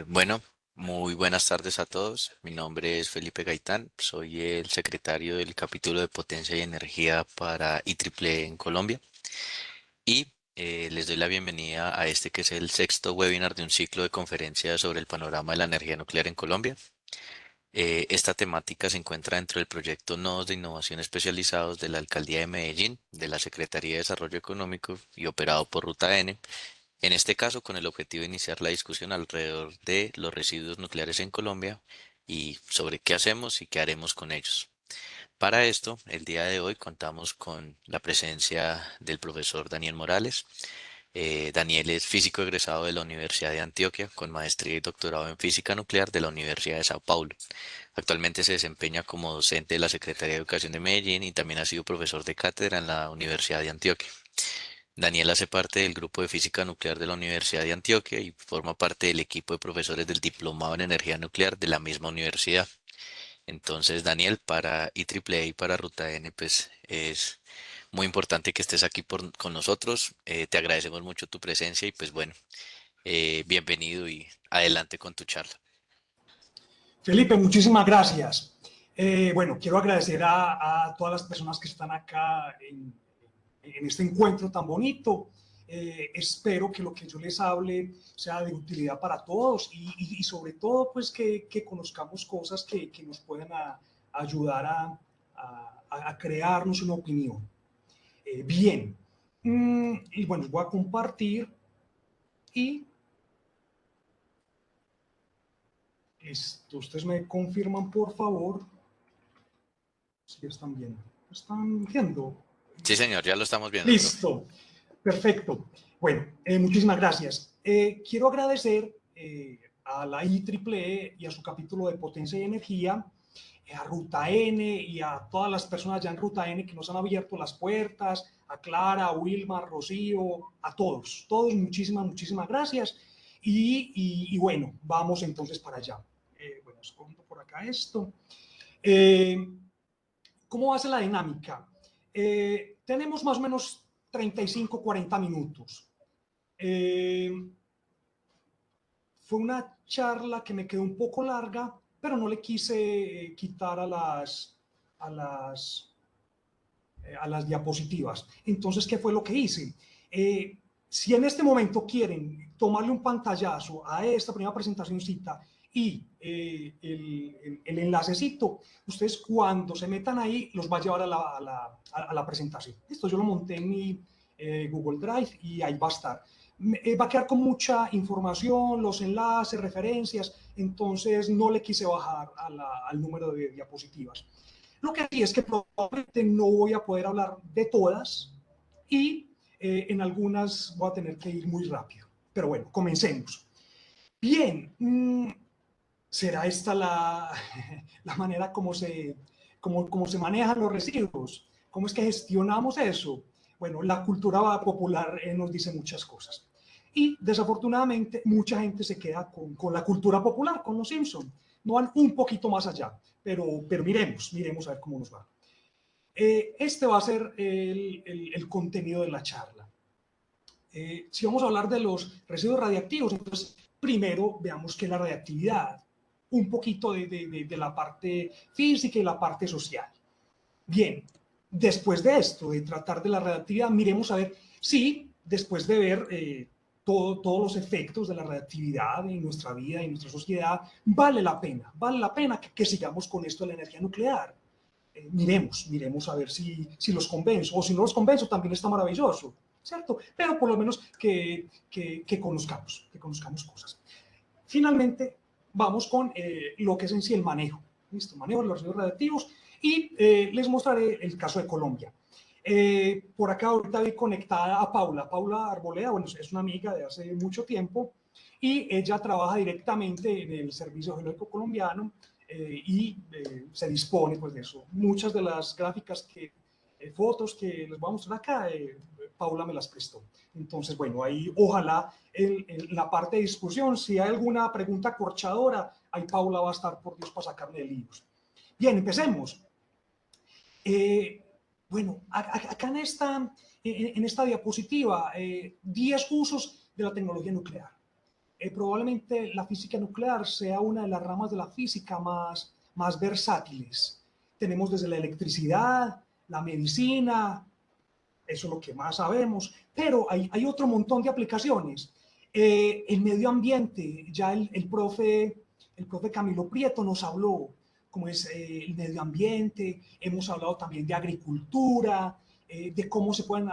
Bueno, muy buenas tardes a todos. Mi nombre es Felipe Gaitán, soy el secretario del capítulo de Potencia y Energía para IEEE en Colombia y les doy la bienvenida a este que es el sexto webinar de un ciclo de conferencias sobre el panorama de la energía nuclear en Colombia. Esta temática se encuentra dentro del proyecto Nodos de Innovación Especializados de la Alcaldía de Medellín, de la Secretaría de Desarrollo Económico y operado por Ruta N, en este caso con el objetivo de iniciar la discusión alrededor de los residuos nucleares en Colombia y sobre qué hacemos y qué haremos con ellos. Para esto, el día de hoy contamos con la presencia del profesor Daniel Morales. Daniel es físico egresado de la Universidad de Antioquia con maestría y doctorado en física nuclear de la Universidad de Sao Paulo. Actualmente se desempeña como docente de la Secretaría de Educación de Medellín y también ha sido profesor de cátedra en la Universidad de Antioquia. Daniel hace parte del grupo de física nuclear de la Universidad de Antioquia y forma parte del equipo de profesores del diplomado en energía nuclear de la misma universidad. Entonces, Daniel, para IEEE y para Ruta N, pues es muy importante que estés aquí con nosotros. Te agradecemos mucho tu presencia y pues bueno, bienvenido y adelante con tu charla. Felipe, muchísimas gracias. Bueno, quiero agradecer a todas las personas que están acá en este encuentro tan bonito. Espero que lo que yo les hable sea de utilidad para todos y sobre todo pues que conozcamos cosas que nos puedan ayudar a crearnos una opinión. Bien, y bueno, voy a compartir y ustedes me confirman por favor si están viendo. ¿Están viendo? Sí, señor, ya lo estamos viendo, profe. Listo, perfecto. Bueno, muchísimas gracias. Quiero agradecer a la IEEE y a su capítulo de Potencia y Energía, a Ruta N y a todas las personas ya en Ruta N que nos han abierto las puertas, a Clara, a Wilma, a Rocío, a todos, muchísimas gracias. Y bueno, vamos entonces para allá. Bueno, escondo por acá esto. ¿Cómo va a ser la dinámica? Tenemos más o menos 35, 40 minutos. Fue una charla que me quedó un poco larga, pero no le quise quitar a las, a las diapositivas. Entonces, ¿qué fue lo que hice? Si en este momento quieren tomarle un pantallazo a esta primera presentacióncita y el enlacecito, ustedes cuando se metan ahí los va a llevar a la presentación. Esto yo lo monté en mi Google Drive y ahí va a estar. Va a quedar con mucha información, los enlaces, referencias, entonces no le quise bajar al número de diapositivas. Lo que sí es que probablemente no voy a poder hablar de todas y en algunas voy a tener que ir muy rápido. Pero bueno, comencemos. Bien, ¿será esta la manera como se manejan los residuos? ¿Cómo es que gestionamos eso? Bueno, la cultura popular nos dice muchas cosas. Y desafortunadamente mucha gente se queda con la cultura popular, con los Simpsons. No van un poquito más allá, pero miremos a ver cómo nos va. Este va a ser el contenido de la charla. Si vamos a hablar de los residuos radiactivos, entonces primero veamos qué es la radiactividad, un poquito de la parte física y la parte social. Bien, después de esto, de tratar de la radiactividad, miremos a ver si después de ver todos los efectos de la radiactividad en nuestra vida y en nuestra sociedad, vale la pena que sigamos con esto de la energía nuclear. Miremos a ver si los convenzo, o si no los convenzo también está maravilloso, ¿cierto? Pero por lo menos que conozcamos cosas. Finalmente, vamos con lo que es en sí el manejo, ¿listo? Manejo de los residuos radiactivos y les mostraré el caso de Colombia. Por acá ahorita vi conectada a Paula Arboleda, bueno, es una amiga de hace mucho tiempo y ella trabaja directamente en el Servicio Geológico Colombiano y se dispone pues de eso. Muchas de las gráficas fotos que les voy a mostrar acá, Paula me las prestó. Entonces, bueno, ahí ojalá en la parte de discusión, si hay alguna pregunta corchadora, ahí Paula va a estar, por Dios, para sacarme de líos. Bien, empecemos. Bueno, acá en esta diapositiva, 10 usos de la tecnología nuclear. probablemente la física nuclear sea una de las ramas de la física más versátiles. Tenemos desde la electricidad, la medicina, eso es lo que más sabemos, pero hay otro montón de aplicaciones. El medio ambiente, ya el profe Camilo Prieto nos habló cómo es el medio ambiente, hemos hablado también de agricultura, de cómo se pueden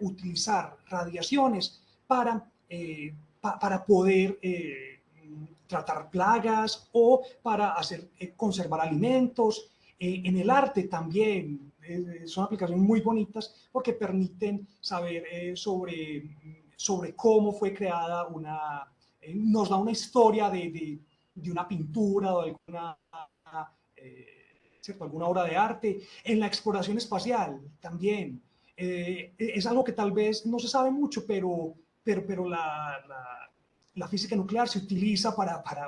utilizar radiaciones para poder tratar plagas o para conservar alimentos. En el arte también son aplicaciones muy bonitas porque permiten saber sobre cómo fue creada nos da una historia de una pintura o de alguna obra de arte. En la exploración espacial también es algo que tal vez no se sabe mucho, pero la física nuclear se utiliza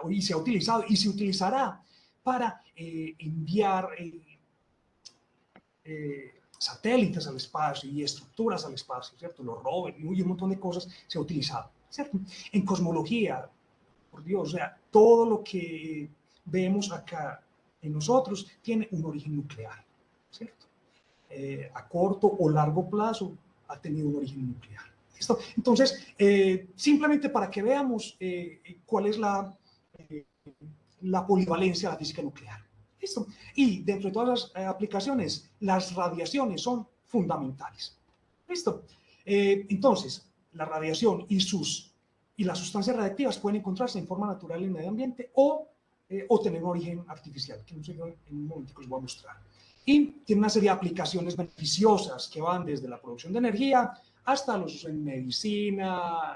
y se ha utilizado y se utilizará para enviar satélites al espacio y estructuras al espacio, ¿cierto? Los rovers y un montón de cosas se ha utilizado, ¿cierto? En cosmología, por Dios, o sea, todo lo que vemos acá en nosotros tiene un origen nuclear, ¿cierto? A corto o largo plazo ha tenido un origen nuclear. ¿Listo? Entonces, simplemente para que veamos cuál es la polivalencia de la física nuclear. ¿Listo? Y dentro de todas las aplicaciones, las radiaciones son fundamentales. ¿Listo? Entonces, la radiación y las sustancias radiactivas pueden encontrarse en forma natural en el medio ambiente o tener un origen artificial, que no sé, en un momento que os voy a mostrar. Y tiene una serie de aplicaciones beneficiosas que van desde la producción de energía hasta los usos en medicina,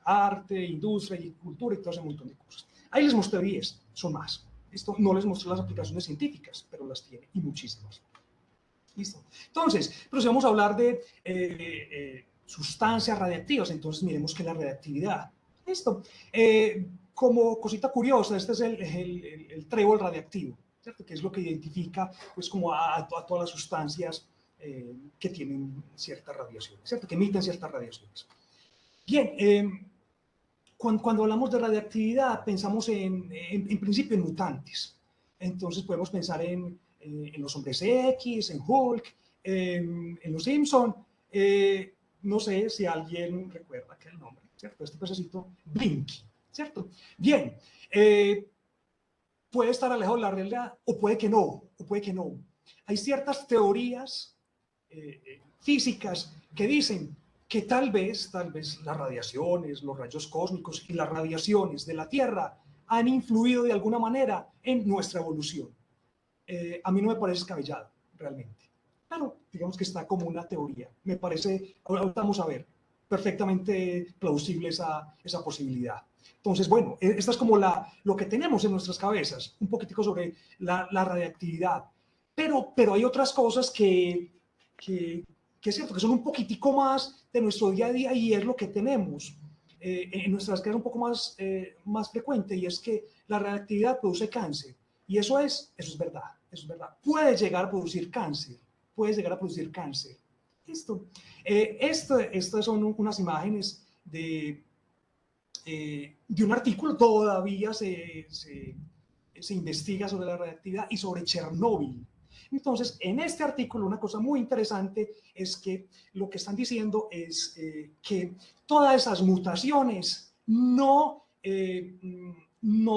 arte, industria y cultura y todo ese montón de cosas. Ahí les mostré 10, son más. Esto no les mostré las aplicaciones científicas, pero las tiene y muchísimas. Listo. Entonces, procedemos a hablar de sustancias radiactivas. Entonces, miremos qué es la radiactividad. Listo. Como cosita curiosa, este es el trébol radiactivo, ¿cierto? Que es lo que identifica, pues, como a todas las sustancias que tienen cierta radiación, ¿cierto? Que emiten ciertas radiaciones. Bien, cuando hablamos de radiactividad, pensamos en principio en mutantes. Entonces podemos pensar en los hombres X, en Hulk, en los Simpson. No sé si alguien recuerda aquel nombre, ¿cierto? Este pececito, Blinky, ¿cierto? Bien, puede estar alejado de la realidad o puede que no, o puede que no. Hay ciertas teorías físicas que dicen que tal vez las radiaciones, los rayos cósmicos y las radiaciones de la Tierra han influido de alguna manera en nuestra evolución. A mí no me parece descabellado, realmente. Pero digamos que está como una teoría. Me parece, ahora vamos a ver, perfectamente plausible esa posibilidad. Entonces, bueno, esta es como lo que tenemos en nuestras cabezas, un poquitico sobre la radiactividad. Pero hay otras cosas que es cierto, que son un poquitico más de nuestro día a día y es lo que tenemos en nuestras casas un poco más frecuente, y es que la radiactividad produce cáncer. Y eso es verdad, eso es verdad. Puede llegar a producir cáncer, puede llegar a producir cáncer. Listo. Estas son unas imágenes de un artículo. Todavía se investiga sobre la radiactividad y sobre Chernóbil. Entonces, en este artículo, una cosa muy interesante es que lo que están diciendo es que todas esas mutaciones no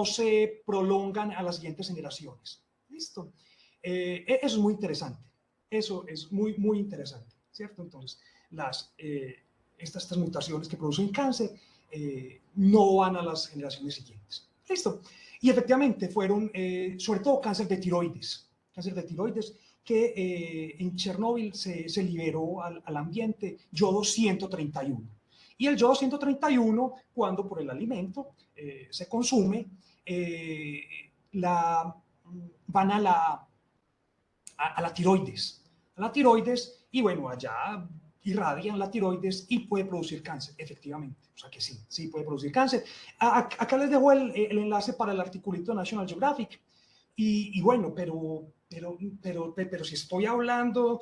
se prolongan a las siguientes generaciones. ¿Listo? Eso es muy interesante. Eso es muy, muy interesante, ¿cierto? Entonces, estas mutaciones que producen cáncer no van a las generaciones siguientes. ¿Listo? Y efectivamente fueron, sobre todo, cáncer de tiroides, que en Chernóbil se liberó al ambiente yodo 131. Y el yodo 131, cuando por el alimento se consume, van a la tiroides. Y bueno, allá irradian la tiroides y puede producir cáncer, efectivamente. O sea que sí puede producir cáncer. Acá les dejo el enlace para el articulito de National Geographic. Y bueno, pero pero si estoy hablando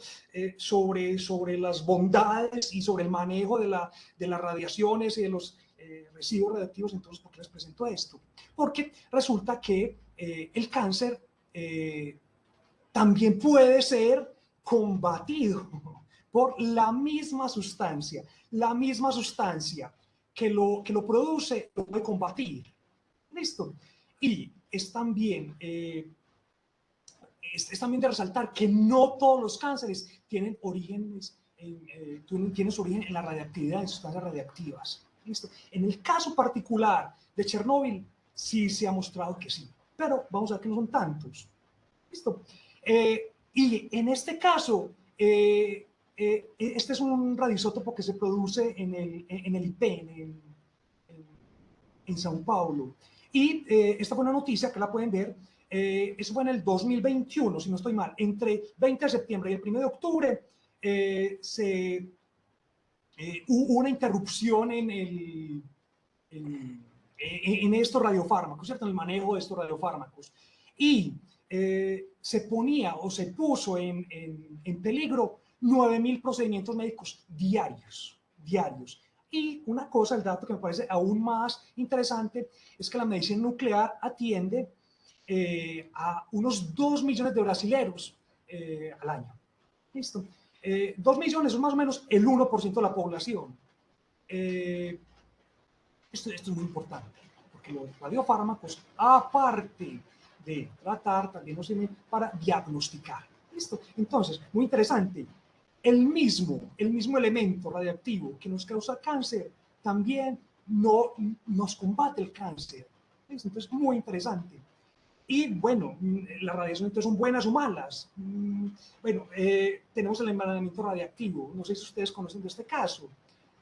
sobre las bondades y sobre el manejo de las radiaciones y de los residuos radiactivos, entonces, ¿por qué les presento esto? Porque resulta que el cáncer también puede ser combatido por la misma sustancia que lo produce, lo puede combatir. ¿Listo? Y es también de resaltar que no todos los cánceres tienen tienen su origen en la radiactividad, en sustancias radiactivas. ¿Listo? En el caso particular de Chernóbil, sí se ha mostrado que sí, pero vamos a ver que no son tantos. ¿Listo? Y en este caso, este es un radioisótopo que se produce en el IPEN, en Sao Paulo. Y esta fue una noticia que la pueden ver. Eso fue en el 2021, si no estoy mal. Entre 20 de septiembre y el 1 de octubre hubo una interrupción en estos radiofármacos, ¿cierto? En el manejo de estos radiofármacos. Y se ponía o se puso en peligro 9.000 procedimientos médicos diarios. Y una cosa, el dato que me parece aún más interesante, es que la medicina nuclear atiende a unos 2 millones de brasileros al año. ¿Listo? 2 millones son más o menos el 1% de la población. Esto es muy importante, porque los radiofármacos, aparte de tratar, también nos sirven para diagnosticar. ¿Listo? Entonces, muy interesante. El mismo elemento radiactivo que nos causa cáncer también no nos combate el cáncer. ¿Listo? Entonces, muy interesante. Y bueno, las radiaciones entonces son buenas o malas. Bueno, tenemos el envenenamiento radiactivo. No sé si ustedes conocen de este caso.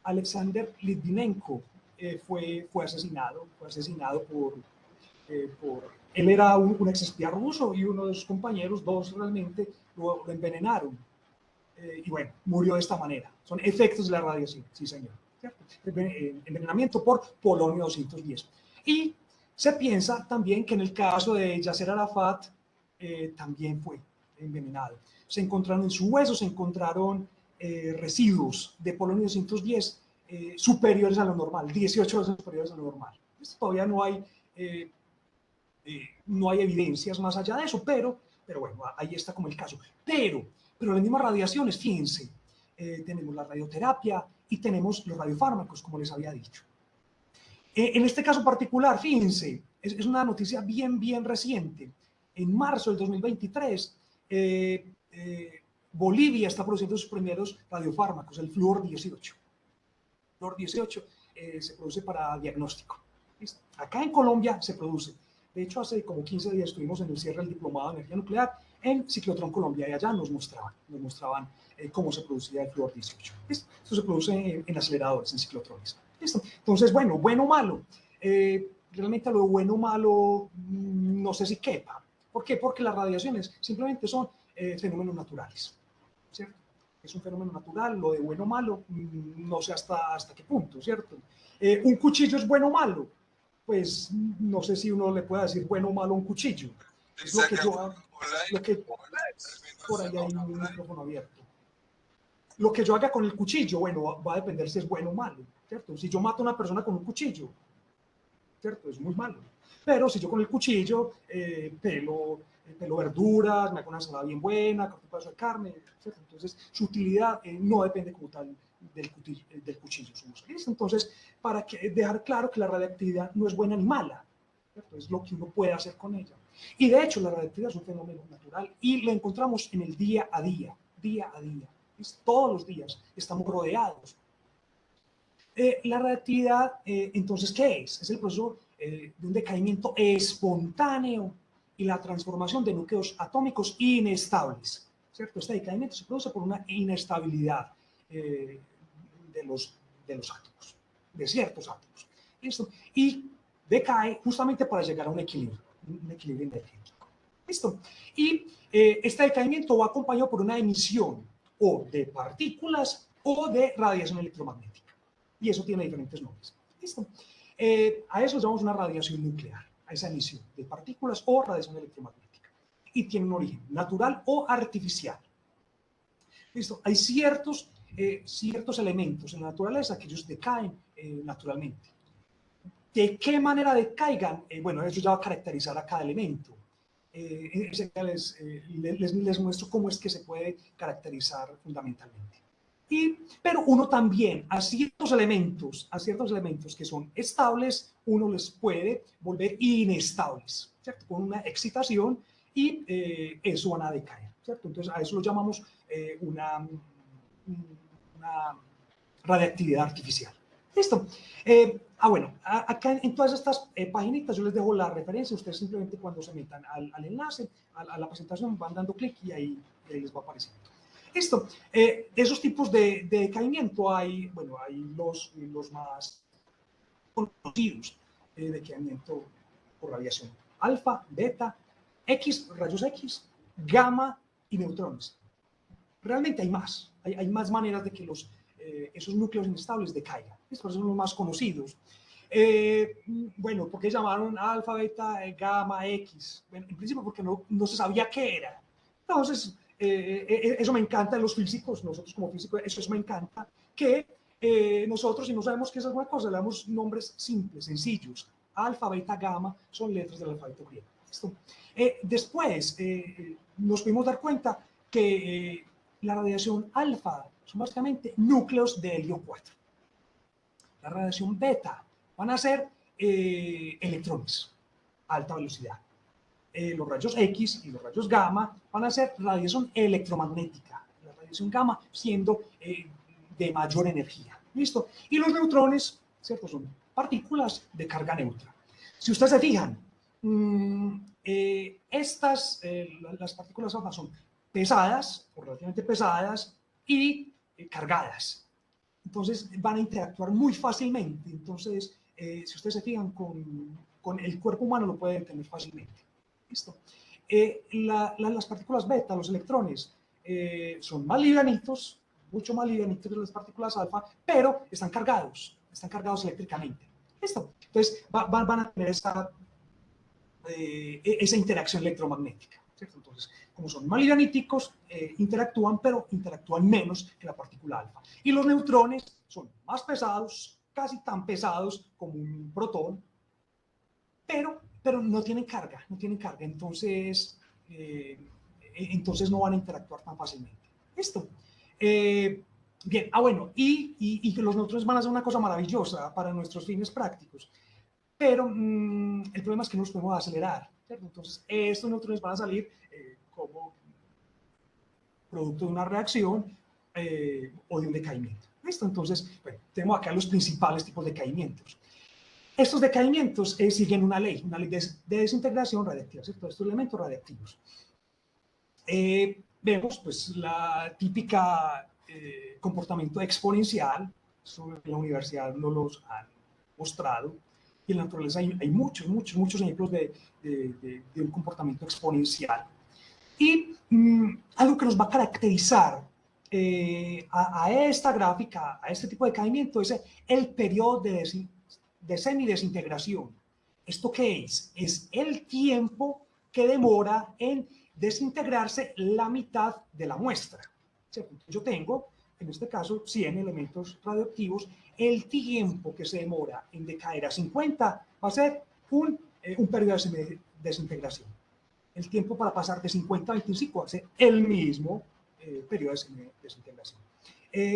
Alexander Litvinenko fue asesinado por... Él era un exespía ruso y uno de sus compañeros, dos realmente, lo envenenaron. Y bueno, murió de esta manera. Son efectos de la radiación, sí señor. ¿Cierto? Envenenamiento por polonio 210. Y se piensa también que en el caso de Yasser Arafat también fue envenenado. Se encontraron en su hueso, se encontraron residuos de polonio 210 superiores a lo normal, 18 veces superiores a lo normal. Todavía no hay evidencias más allá de eso, pero bueno, ahí está como el caso. Pero las mismas radiaciones, fíjense, tenemos la radioterapia y tenemos los radiofármacos, como les había dicho. En este caso particular, fíjense, es una noticia bien reciente. En marzo del 2023, Bolivia está produciendo sus primeros radiofármacos, el Fluor 18. Fluor 18 se produce para diagnóstico. ¿Listo? Acá en Colombia se produce. De hecho, hace como 15 días estuvimos en el cierre del Diplomado de Energía Nuclear en Ciclotrón Colombia y allá nos mostraban cómo se producía el Fluor 18. ¿Listo? Esto se produce en aceleradores, en ciclotrones. ¿Listo? Entonces, bueno o malo. Realmente lo de bueno o malo no sé si quepa. ¿Por qué? Porque las radiaciones simplemente son fenómenos naturales. ¿Cierto? Es un fenómeno natural, lo de bueno o malo, no sé hasta qué punto, ¿cierto? ¿Un cuchillo es bueno o malo? Pues no sé si uno le puede decir bueno o malo a un cuchillo. Es lo que yo hago, por ahí hay un micrófono abierto. Lo que yo haga con el cuchillo, bueno, va a depender si es bueno o malo, ¿cierto? Si yo mato a una persona con un cuchillo, ¿cierto? Es muy malo. Pero si yo con el cuchillo pelo verduras, me hago una ensalada bien buena, corto un pedazo de carne, ¿cierto? Entonces su utilidad no depende como tal del cuchillo. Entonces, para dejar claro que la radiactividad no es buena ni mala, ¿cierto? Es lo que uno puede hacer con ella. Y de hecho la radiactividad es un fenómeno natural y lo encontramos en el día a día. Todos los días estamos rodeados. La reactividad, entonces, ¿qué es? Es el proceso de un decaimiento espontáneo y la transformación de núcleos atómicos inestables, ¿cierto? Este decaimiento se produce por una inestabilidad de los átomos, de ciertos átomos. ¿Listo? Y decae justamente para llegar a un equilibrio energético. ¿Listo? Y este decaimiento va acompañado por una emisión o de partículas o de radiación electromagnética. Y eso tiene diferentes nombres. ¿Listo? A eso llamamos una radiación nuclear, a esa emisión de partículas o radiación electromagnética. y tienen un origen natural o artificial. ¿Listo? Hay ciertos elementos en la naturaleza que ellos decaen naturalmente. ¿De qué manera decaigan? Bueno, eso ya va a caracterizar a cada elemento. Les muestro cómo es que se puede caracterizar fundamentalmente. Pero uno también, a ciertos elementos que son estables, uno les puede volver inestables, ¿cierto? Con una excitación y eso van a decaer, ¿cierto? Entonces a eso lo llamamos una radiactividad artificial. ¿Listo? Bueno, acá en todas estas paginitas yo les dejo la referencia, ustedes simplemente cuando se metan al enlace, a la presentación, van dando clic y ahí les va apareciendo. Listo. De esos tipos de decaimiento hay, bueno, hay los más conocidos, decaimiento por radiación alfa, beta, X, rayos X, gamma y neutrones. Realmente hay más, hay más maneras de que esos núcleos inestables decaigan. Estos son los más conocidos. Bueno, ¿por qué llamaron alfa, beta, gamma, X? Bueno, en principio porque no se sabía qué era. Entonces, eso me encanta de los físicos, nosotros como físicos, eso me encanta, que nosotros, si no sabemos qué es alguna cosa, le damos nombres simples, sencillos. Alfa, beta, gamma son letras del alfabeto griego. ¿Listo? Después nos pudimos dar cuenta que la radiación alfa son básicamente núcleos de helio 4. La radiación beta van a ser electrones a alta velocidad. Los rayos X y los rayos gamma van a ser radiación electromagnética. La radiación gamma siendo de mayor energía. ¿Listo? Y los neutrones, ¿cierto? Son partículas de carga neutra. Si ustedes se fijan, las partículas alfa son pesadas, o relativamente pesadas, y cargadas. Entonces van a interactuar muy fácilmente. Entonces, si ustedes se fijan, con el cuerpo humano lo pueden tener fácilmente. ¿Listo? Las partículas beta, los electrones, son más livianitos, mucho más livianitos que las partículas alfa, pero están cargados eléctricamente. ¿Listo? Entonces van a tener esa interacción electromagnética. ¿Cierto? Entonces, como son más livianíticos, interactúan, pero interactúan menos que la partícula alfa. Y los neutrones son más pesados, casi tan pesados como un protón, pero no tienen carga, entonces no van a interactuar tan fácilmente. ¿Listo? Bien, bueno, y que los neutrones van a hacer una cosa maravillosa para nuestros fines prácticos, pero el problema es que no los podemos acelerar, ¿cierto? Entonces, estos neutrones van a salir como producto de una reacción o de un decaimiento. ¿Listo? Entonces, bueno, tenemos acá los principales tipos de decaimientos. Estos decaimientos siguen una ley de desintegración radiactiva, ¿cierto? Estos elementos radiactivos. Vemos pues la típica comportamiento exponencial, eso en la universidad nos los han mostrado, y en la naturaleza hay muchos ejemplos de un comportamiento exponencial. Y algo que nos va a caracterizar a esta gráfica, a este tipo de decaimiento, es el periodo de semidesintegración. ¿Esto qué es? Es el tiempo que demora en desintegrarse la mitad de la muestra. ¿Cierto? Yo tengo, en este caso, 100 elementos radioactivos. El tiempo que se demora en decaer a 50 va a ser un periodo de desintegración. El tiempo para pasar de 50 a 25 va a ser el mismo periodo de desintegración.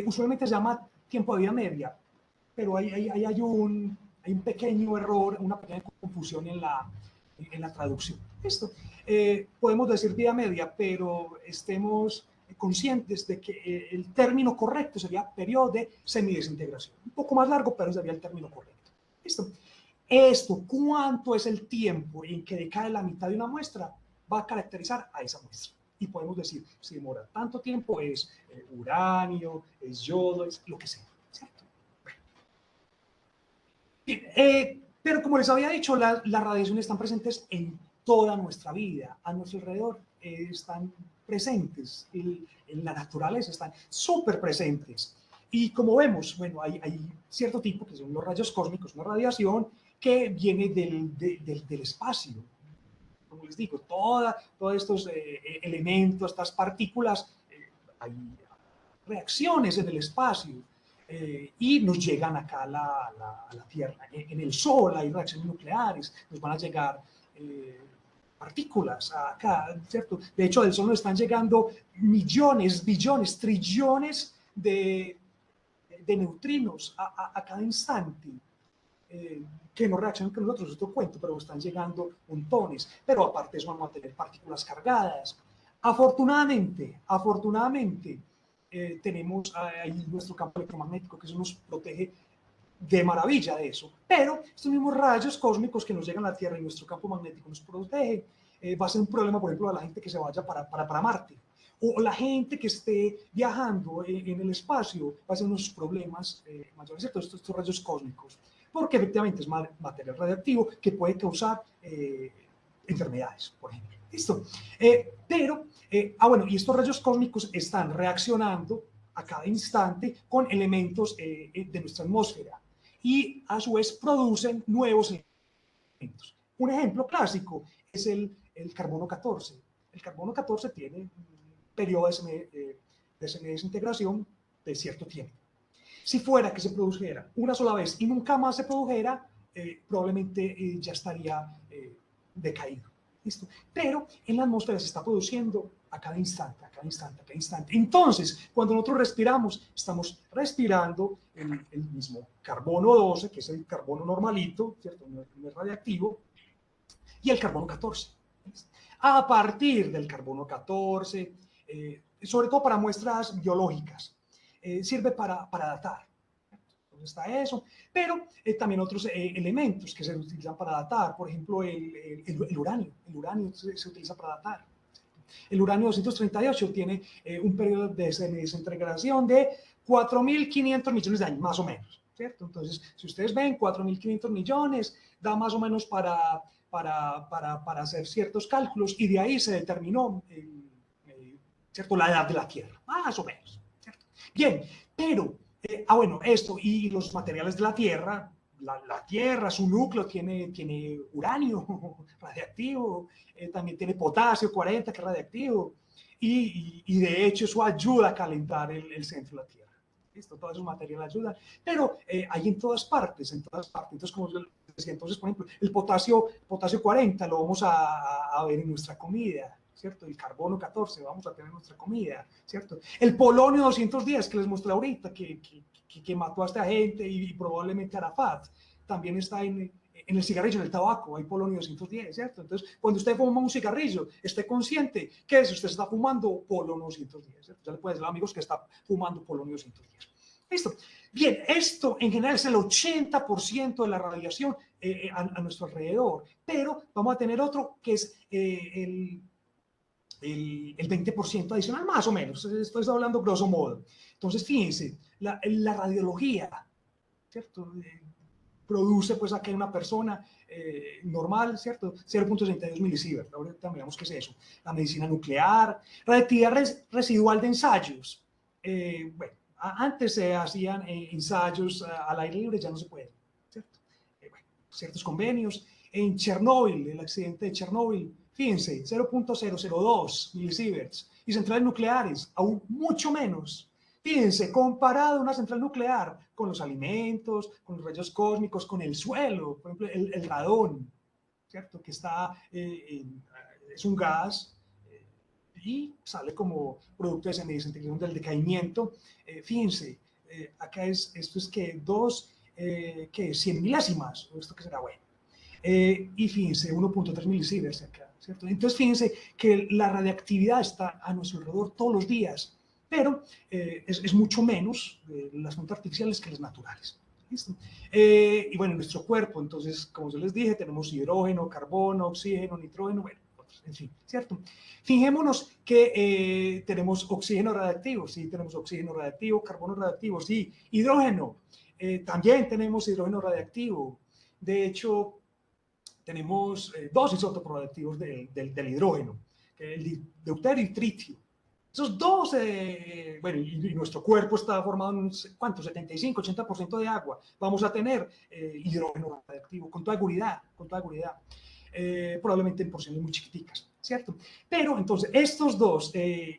Usualmente se llama tiempo de vida media, pero hay un pequeño error, una pequeña confusión en la traducción. Esto, podemos decir vida media, pero estemos conscientes de que el término correcto sería periodo de semidesintegración. Un poco más largo, pero sería el término correcto. ¿Listo? ¿Cuánto es el tiempo en que decae la mitad de una muestra? Va a caracterizar a esa muestra. Y podemos decir, si demora tanto tiempo, es uranio, es yodo, es lo que sea. ¿Cierto? Bien, pero como les había dicho, las radiaciones están presentes en toda nuestra vida, a nuestro alrededor están presentes, en la naturaleza están súper presentes. Y como vemos, bueno, hay cierto tipo que son los rayos cósmicos, una radiación que viene del espacio. como les digo, todos estos elementos, estas partículas, hay reacciones en el espacio y nos llegan acá a la Tierra. En el Sol hay reacciones nucleares, nos van a llegar partículas acá, ¿cierto? De hecho, del Sol nos están llegando millones, billones, trillones de neutrinos a cada instante. Que no reaccionan con nosotros, es otro cuento, pero están llegando montones. Pero aparte de eso vamos a tener partículas cargadas. Afortunadamente, tenemos ahí nuestro campo electromagnético que eso nos protege de maravilla de eso. Pero estos mismos rayos cósmicos que nos llegan a la Tierra y nuestro campo magnético nos protege, va a ser un problema, por ejemplo, a la gente que se vaya para Marte. O la gente que esté viajando en el espacio va a ser unos problemas mayores, ¿cierto? Estos rayos cósmicos. Porque efectivamente es material radiactivo que puede causar enfermedades, por ejemplo. ¿Listo? Bueno, y estos rayos cósmicos están reaccionando a cada instante con elementos de nuestra atmósfera y a su vez producen nuevos elementos. Un ejemplo clásico es el carbono 14. El carbono 14 tiene un periodo de desintegración de cierto tiempo. Si fuera que se produjera una sola vez y nunca más se produjera, probablemente ya estaría decaído. ¿Listo? Pero en la atmósfera se está produciendo a cada instante, a cada instante, a cada instante. Entonces, cuando nosotros respiramos, estamos respirando el mismo carbono 12, que es el carbono normalito, ¿cierto? No es radiactivo, y el carbono 14. A partir del carbono 14, sobre todo para muestras biológicas, sirve para datar. Entonces está eso, pero también otros elementos que se utilizan para datar, por ejemplo, el uranio. El uranio se utiliza para datar. El uranio 238 tiene un periodo de desintegración de 4.500 millones de años, más o menos, ¿cierto? Entonces, si ustedes ven 4.500 millones, da más o menos para hacer ciertos cálculos y de ahí se determinó ¿cierto? La edad de la Tierra, más o menos, ¿cierto? Bien, pero, bueno, esto y los materiales de la Tierra, la Tierra, su núcleo tiene uranio radiactivo, también tiene potasio 40, que es radiactivo, y de hecho eso ayuda a calentar el centro de la Tierra. ¿Listo? Todos esos materiales ayudan, pero hay en todas partes, Entonces, como decía, entonces, por ejemplo, el potasio 40 lo vamos a ver en nuestra comida, ¿cierto? El carbono 14 vamos a tener en nuestra comida, ¿cierto? El polonio 210 que les mostré ahorita, que mató a esta gente y probablemente Arafat, también está en el cigarrillo, en el tabaco, hay polonio 210, ¿cierto? Entonces, cuando usted fuma un cigarrillo, esté consciente que si usted está fumando polonio 210, ¿cierto? Ya le puede decir a amigos que está fumando polonio 210. ¿Listo? Bien, esto en general es el 80% de la radiación a nuestro alrededor, pero vamos a tener otro que es el 20% adicional, más o menos. Estoy hablando grosso modo. Entonces, fíjense, la radiología, ¿cierto? Produce pues aquí una persona normal, ¿cierto? 0.62 milisieverts. Ahorita miramos qué es eso. La medicina nuclear, radiactividad residual de ensayos. Bueno, antes se hacían ensayos al aire libre, ya no se puede, ¿cierto? Bueno, ciertos convenios. En Chernóbil, el accidente de Chernóbil, fíjense, 0.002 milisieverts. Y centrales nucleares, aún mucho menos. Fíjense, comparado una central nuclear con los alimentos, con los rayos cósmicos, con el suelo, por ejemplo, el radón, ¿cierto? Que es un gas y sale como producto de desintegración del decaimiento. Fíjense, acá esto es que 100 milésimas, esto que será bueno. Y fíjense, 1.3 milisieverts acá, ¿cierto? Entonces fíjense que la radiactividad está a nuestro alrededor todos los días, pero es mucho menos las fuentes artificiales que las naturales. ¿Listo? Y bueno, en nuestro cuerpo, entonces, como yo les dije, tenemos hidrógeno, carbono, oxígeno, nitrógeno, bueno, en fin, ¿cierto? Fijémonos que tenemos oxígeno radiactivo, sí, tenemos oxígeno radiactivo, carbono radiactivo, sí, hidrógeno, también tenemos hidrógeno radiactivo. De hecho, tenemos dos isótopos radiactivos del hidrógeno, que es el deuterio y tritio. Esos dos, bueno, y nuestro cuerpo está formado en, ¿cuánto? 75-80% de agua. Vamos a tener hidrógeno radiactivo con toda seguridad, con toda seguridad. probablemente en porciones muy chiquiticas, ¿cierto? Pero entonces estos dos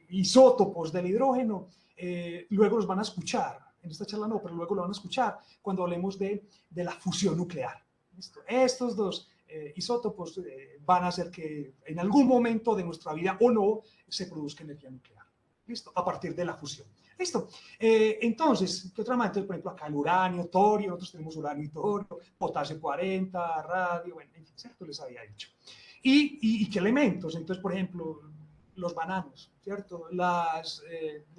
isótopos del hidrógeno luego los van a escuchar, en esta charla no, pero luego lo van a escuchar cuando hablemos de la fusión nuclear. ¿Listo? Estos dos isótopos van a hacer que en algún momento de nuestra vida o no se produzca energía nuclear. ¿Listo? A partir de la fusión. ¿Listo? Entonces, ¿qué otra más? Entonces, por ejemplo, acá el uranio, torio, nosotros tenemos uranio y torio, potasio 40, radio, bueno, en fin, ¿cierto? Les había dicho. ¿Y qué elementos? Entonces, por ejemplo, los bananos, ¿cierto? Las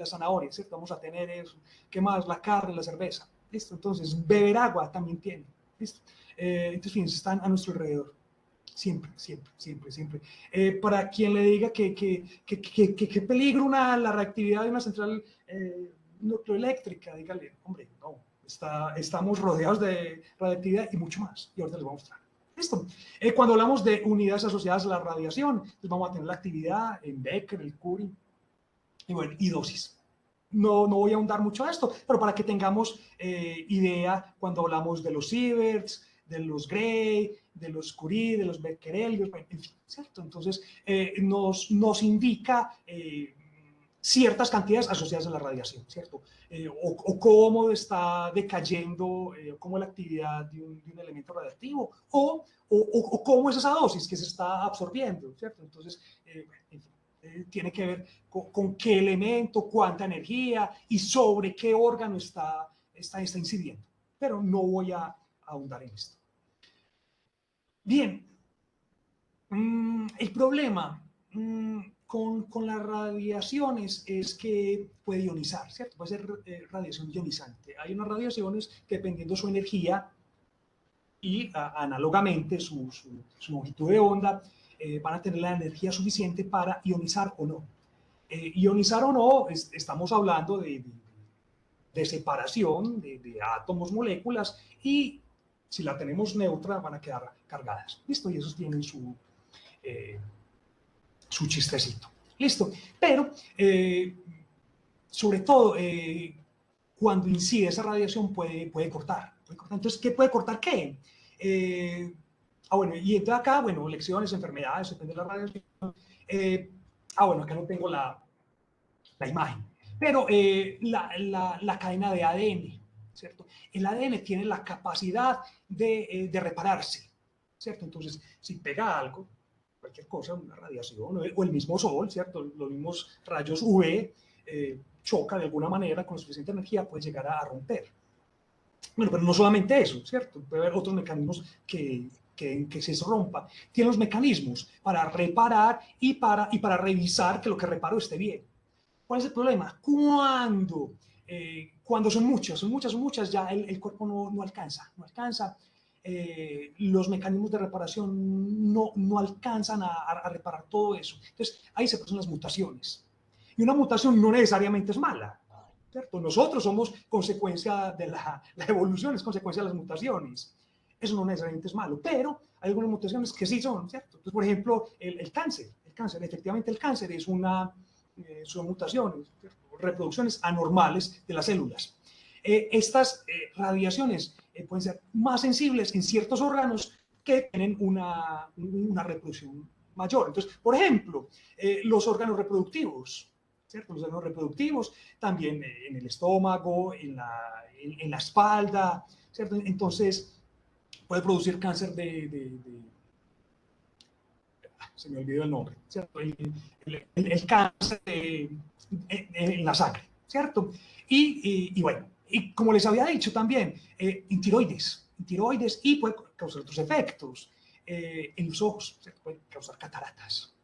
zanahorias, ¿cierto? Vamos a tener eso. ¿Qué más? La carne, la cerveza. ¿Listo? Entonces, beber agua también tiene. ¿Listo? Entonces, fíjense, están a nuestro alrededor. Siempre, siempre, siempre, siempre. Para quien le diga que peligro la reactividad de una central nucleoeléctrica, dígale, hombre, no, estamos rodeados de radiactividad y mucho más. Y ahorita les voy a mostrar. Listo. Cuando hablamos de unidades asociadas a la radiación, pues vamos a tener la actividad en Becker, el Curie, y bueno, y dosis. No voy a ahondar mucho a esto, pero para que tengamos idea cuando hablamos de los sieverts, de los Gray, de los Curie, de los Becquerelios, en fin, ¿cierto? Entonces, nos indica ciertas cantidades asociadas a la radiación, ¿cierto? O cómo está decayendo, cómo es la actividad de un elemento radiactivo, o cómo es esa dosis que se está absorbiendo, ¿cierto? Entonces, en fin, tiene que ver con qué elemento, cuánta energía y sobre qué órgano está incidiendo. Pero no voy a ahondar en esto. Bien, el problema con las radiaciones es que puede ionizar, ¿cierto? Puede ser radiación ionizante. Hay unas radiaciones que, dependiendo su energía y análogamente su longitud de onda, van a tener la energía suficiente para ionizar o no. Ionizar o no, estamos hablando de separación de átomos, moléculas, y si la tenemos neutra van a quedar cargadas. ¿Listo? Y esos tienen su chistecito. ¿Listo? Pero, sobre todo, cuando incide esa radiación puede cortar. Entonces, ¿qué puede cortar qué? Bueno, y entonces acá, bueno, lecciones, enfermedades, depende de la radiación. Bueno, acá no tengo la imagen, pero la cadena de ADN, ¿cierto? El ADN tiene la capacidad de repararse, ¿cierto? Entonces, si pega algo, cualquier cosa, una radiación o el mismo sol, ¿cierto? Los mismos rayos UV, choca de alguna manera con suficiente energía, puede llegar a romper. Bueno, pero no solamente eso, ¿cierto? Puede haber otros mecanismos que se rompa. Tiene los mecanismos para reparar y para revisar que lo que reparo esté bien. ¿Cuál es el problema? Cuando son muchas, ya el cuerpo no alcanza. Los mecanismos de reparación no alcanzan a reparar todo eso. Entonces, ahí se producen las mutaciones. Y una mutación no necesariamente es mala, ¿cierto? Nosotros somos consecuencia de la evolución, es consecuencia de las mutaciones. Eso no necesariamente es malo, pero hay algunas mutaciones que sí son, ¿cierto? Entonces, por ejemplo, el cáncer, efectivamente el cáncer es son mutaciones, ¿cierto? Reproducciones anormales de las células. Estas radiaciones pueden ser más sensibles en ciertos órganos que tienen una reproducción mayor. Entonces, por ejemplo, los órganos reproductivos, ¿cierto? Los órganos reproductivos, también en el estómago, en la espalda, ¿cierto? Entonces, puede producir cáncer se me olvidó el nombre, ¿cierto? El cáncer en la sangre, ¿cierto? Y bueno, y como les había dicho también, en tiroides, y puede causar otros efectos en los ojos, ¿cierto? Puede causar cataratas.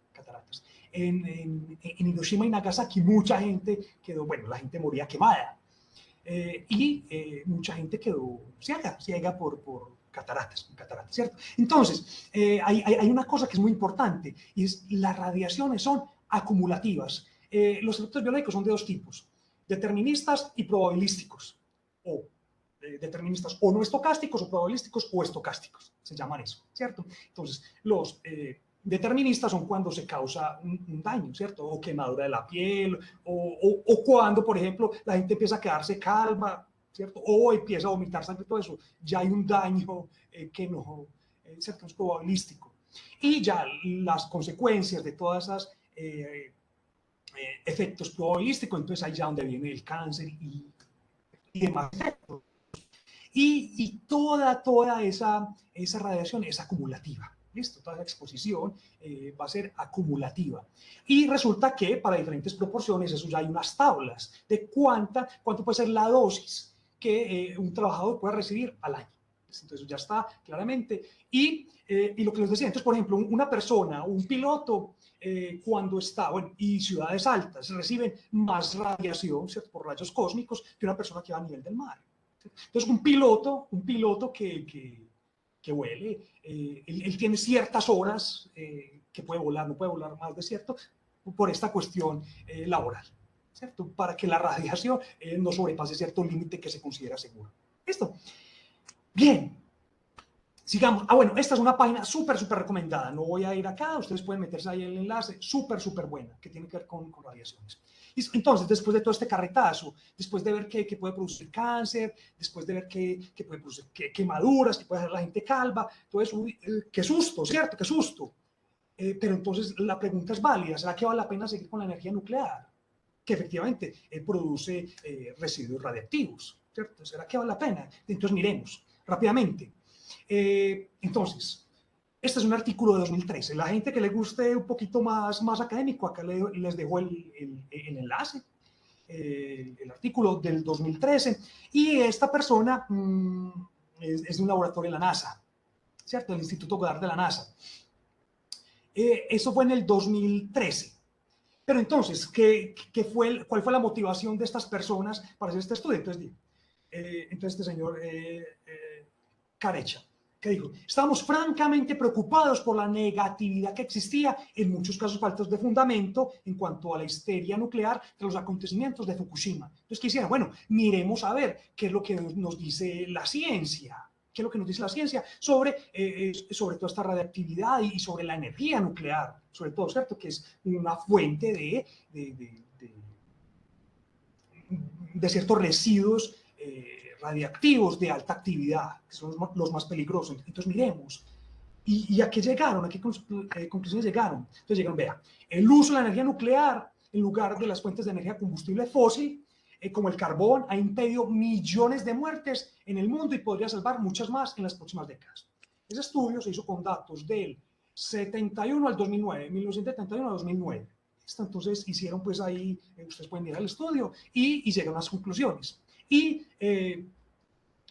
En Hiroshima y Nagasaki mucha gente quedó, bueno, la gente moría quemada y mucha gente quedó ciega por cataratas, ¿cierto? Entonces, hay una cosa que es muy importante y es las radiaciones son acumulativas. Los efectos biológicos son de dos tipos, deterministas y probabilísticos, o deterministas o no estocásticos, o probabilísticos o estocásticos, se llaman eso, ¿cierto? Entonces, los deterministas son cuando se causa un daño, ¿cierto? O quemadura de la piel, o cuando, por ejemplo, la gente empieza a quedarse calma, ¿cierto? O empieza a vomitar sangre, todo eso. Ya hay un daño que no, ¿cierto? Es probabilístico. Y ya las consecuencias de todas esas efectos probabilísticos, entonces ahí ya donde viene el cáncer y demás efectos. Y toda esa radiación es acumulativa. ¿Listo? Toda esa exposición va a ser acumulativa. Y resulta que para diferentes proporciones, eso ya hay unas tablas de cuánto puede ser la dosis que un trabajador puede recibir al año. Entonces ya está claramente. Y lo que les decía, entonces, por ejemplo, una persona, un piloto, cuando está, bueno, y ciudades altas reciben más radiación, ¿cierto? Por rayos cósmicos que una persona que va a nivel del mar. Entonces, un piloto que huele, él tiene ciertas horas que puede volar, no puede volar más de cierto, por esta cuestión laboral, ¿cierto? Para que la radiación no sobrepase cierto límite que se considera seguro. ¿Listo? Bien. Sigamos. Bueno, esta es una página súper recomendada. No voy a ir acá, ustedes pueden meterse ahí en el enlace. Súper buena, que tiene que ver con radiaciones. Y entonces, después de todo este carretazo, después de ver que puede producir cáncer, después de ver que puede producir quemaduras, que puede hacer la gente calva, todo eso, qué susto, ¿cierto? Qué susto. Pero entonces la pregunta es válida. ¿Será que vale la pena seguir con la energía nuclear? Que efectivamente produce residuos radiactivos, ¿cierto? ¿Será que vale la pena? Entonces miremos rápidamente. Entonces, este es un artículo de 2013. La gente que le guste un poquito más académico, acá les dejo el enlace, el artículo del 2013. Y esta persona es de un laboratorio de la NASA, ¿cierto? El Instituto Goddard de la NASA. Eso fue en el 2013. Pero entonces, ¿cuál fue la motivación de estas personas para hacer este estudio? Entonces este señor Carecha, que dijo, estábamos francamente preocupados por la negatividad que existía, en muchos casos faltas de fundamento, en cuanto a la histeria nuclear de los acontecimientos de Fukushima. Entonces, ¿qué hicieron? Bueno, miremos a ver qué es lo que nos dice la ciencia. ¿Qué es lo que nos dice la ciencia sobre toda esta radiactividad y sobre la energía nuclear? Sobre todo, ¿cierto? Que es una fuente de ciertos residuos radiactivos de alta actividad, que son los más peligrosos. Entonces, miremos. ¿Y a qué llegaron? ¿A qué conclusiones llegaron? Entonces llegaron, vea, el uso de la energía nuclear en lugar de las fuentes de energía combustible fósil, como el carbón, ha impedido millones de muertes en el mundo y podría salvar muchas más en las próximas décadas. Ese estudio se hizo con datos del 71 al 2009, 1971 al 2009. Entonces hicieron pues ahí, ustedes pueden mirar el estudio y llegaron a las conclusiones. Y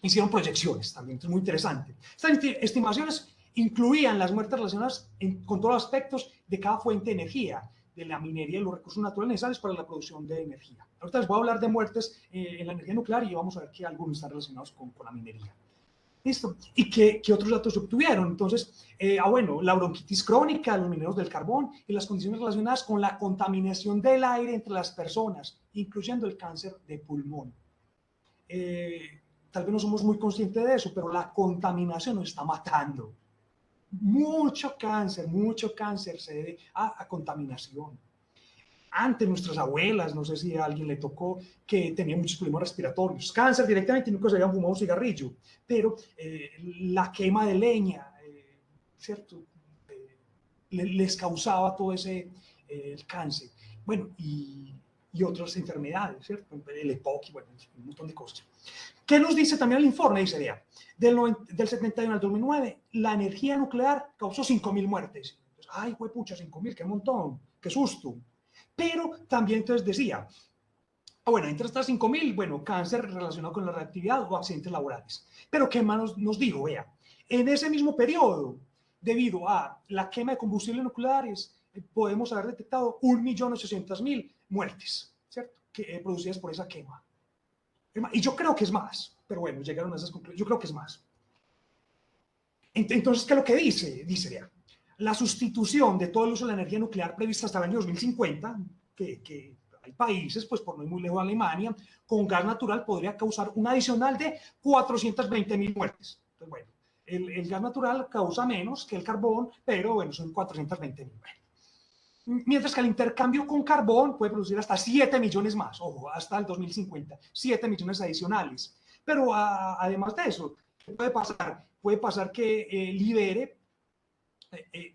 hicieron proyecciones también, es muy interesante. Estas estimaciones incluían las muertes relacionadas con todos los aspectos de cada fuente de energía, de la minería y los recursos naturales necesarios para la producción de energía. Ahorita les voy a hablar de muertes en la energía nuclear y vamos a ver que algunos están relacionados con la minería. ¿Listo? ¿Y qué otros datos se obtuvieron? Entonces, bueno, la bronquitis crónica, los mineros del carbón y las condiciones relacionadas con la contaminación del aire entre las personas, incluyendo el cáncer de pulmón. Tal vez no somos muy conscientes de eso, pero la contaminación nos está matando. Mucho cáncer se debe a contaminación. Antes nuestras abuelas, no sé si a alguien le tocó, que tenían muchos problemas respiratorios, cáncer directamente, nunca se habían fumado un cigarrillo, pero la quema de leña, ¿cierto? Les causaba todo ese el cáncer. Bueno, y otras enfermedades, ¿cierto? El EPOC, bueno, un montón de cosas. ¿Qué nos dice también el informe? Dice, vea, del 71 al 2009, la energía nuclear causó 5.000 muertes. Ay, huepucha, 5.000, qué montón, qué susto. Pero también entonces decía, bueno, entre estas 5.000, bueno, cáncer relacionado con la reactividad o accidentes laborales. Pero ¿qué más nos dijo? Vea, en ese mismo periodo, debido a la quema de combustibles nucleares, podemos haber detectado 1.800.000 muertes, ¿cierto? Producidas por esa quema. Y yo creo que es más, pero bueno, llegaron a esas conclusiones. Yo creo que es más. Entonces, ¿qué es lo que dice? Dice, vea, la sustitución de todo el uso de la energía nuclear prevista hasta el año 2050, que hay países, pues por no ir muy lejos de Alemania, con gas natural podría causar un adicional de 420.000 muertes. Entonces, bueno, el gas natural causa menos que el carbón, pero bueno, son 420.000. Bueno. Mientras que el intercambio con carbón puede producir hasta 7 millones más, ojo, hasta el 2050, 7 millones adicionales. Pero además de eso, ¿qué puede pasar? Puede pasar que libere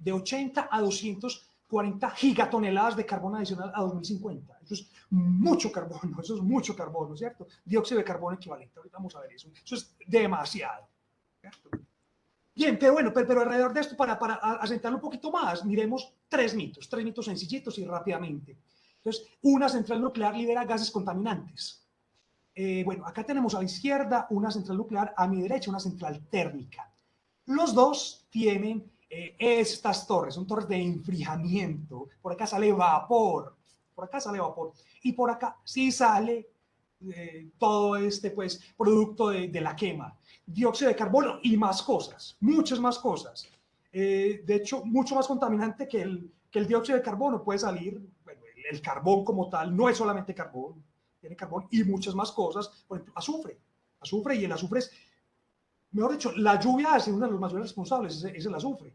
de 80 a 240 gigatoneladas de carbono adicional a 2050. Eso es mucho carbono, eso es mucho carbono, ¿cierto? Dióxido de carbono equivalente, ahorita vamos a ver eso. Eso es demasiado, ¿cierto? Bien, pero bueno, pero alrededor de esto, para asentarlo un poquito más, miremos tres mitos sencillitos y rápidamente. Entonces, una central nuclear libera gases contaminantes. Bueno, acá tenemos a la izquierda una central nuclear, a mi derecha una central térmica. Los dos tienen estas torres, son torres de enfriamiento. Por acá sale vapor, por acá sale vapor. Y por acá sí sale todo este pues, producto de la quema. Dióxido de carbono y más cosas, muchas más cosas. De hecho, mucho más contaminante que el dióxido de carbono puede salir, bueno, el carbón como tal no es solamente carbón, tiene carbón y muchas más cosas, por ejemplo, azufre y el azufre es, mejor dicho, la lluvia es uno de los mayores responsables, es el azufre.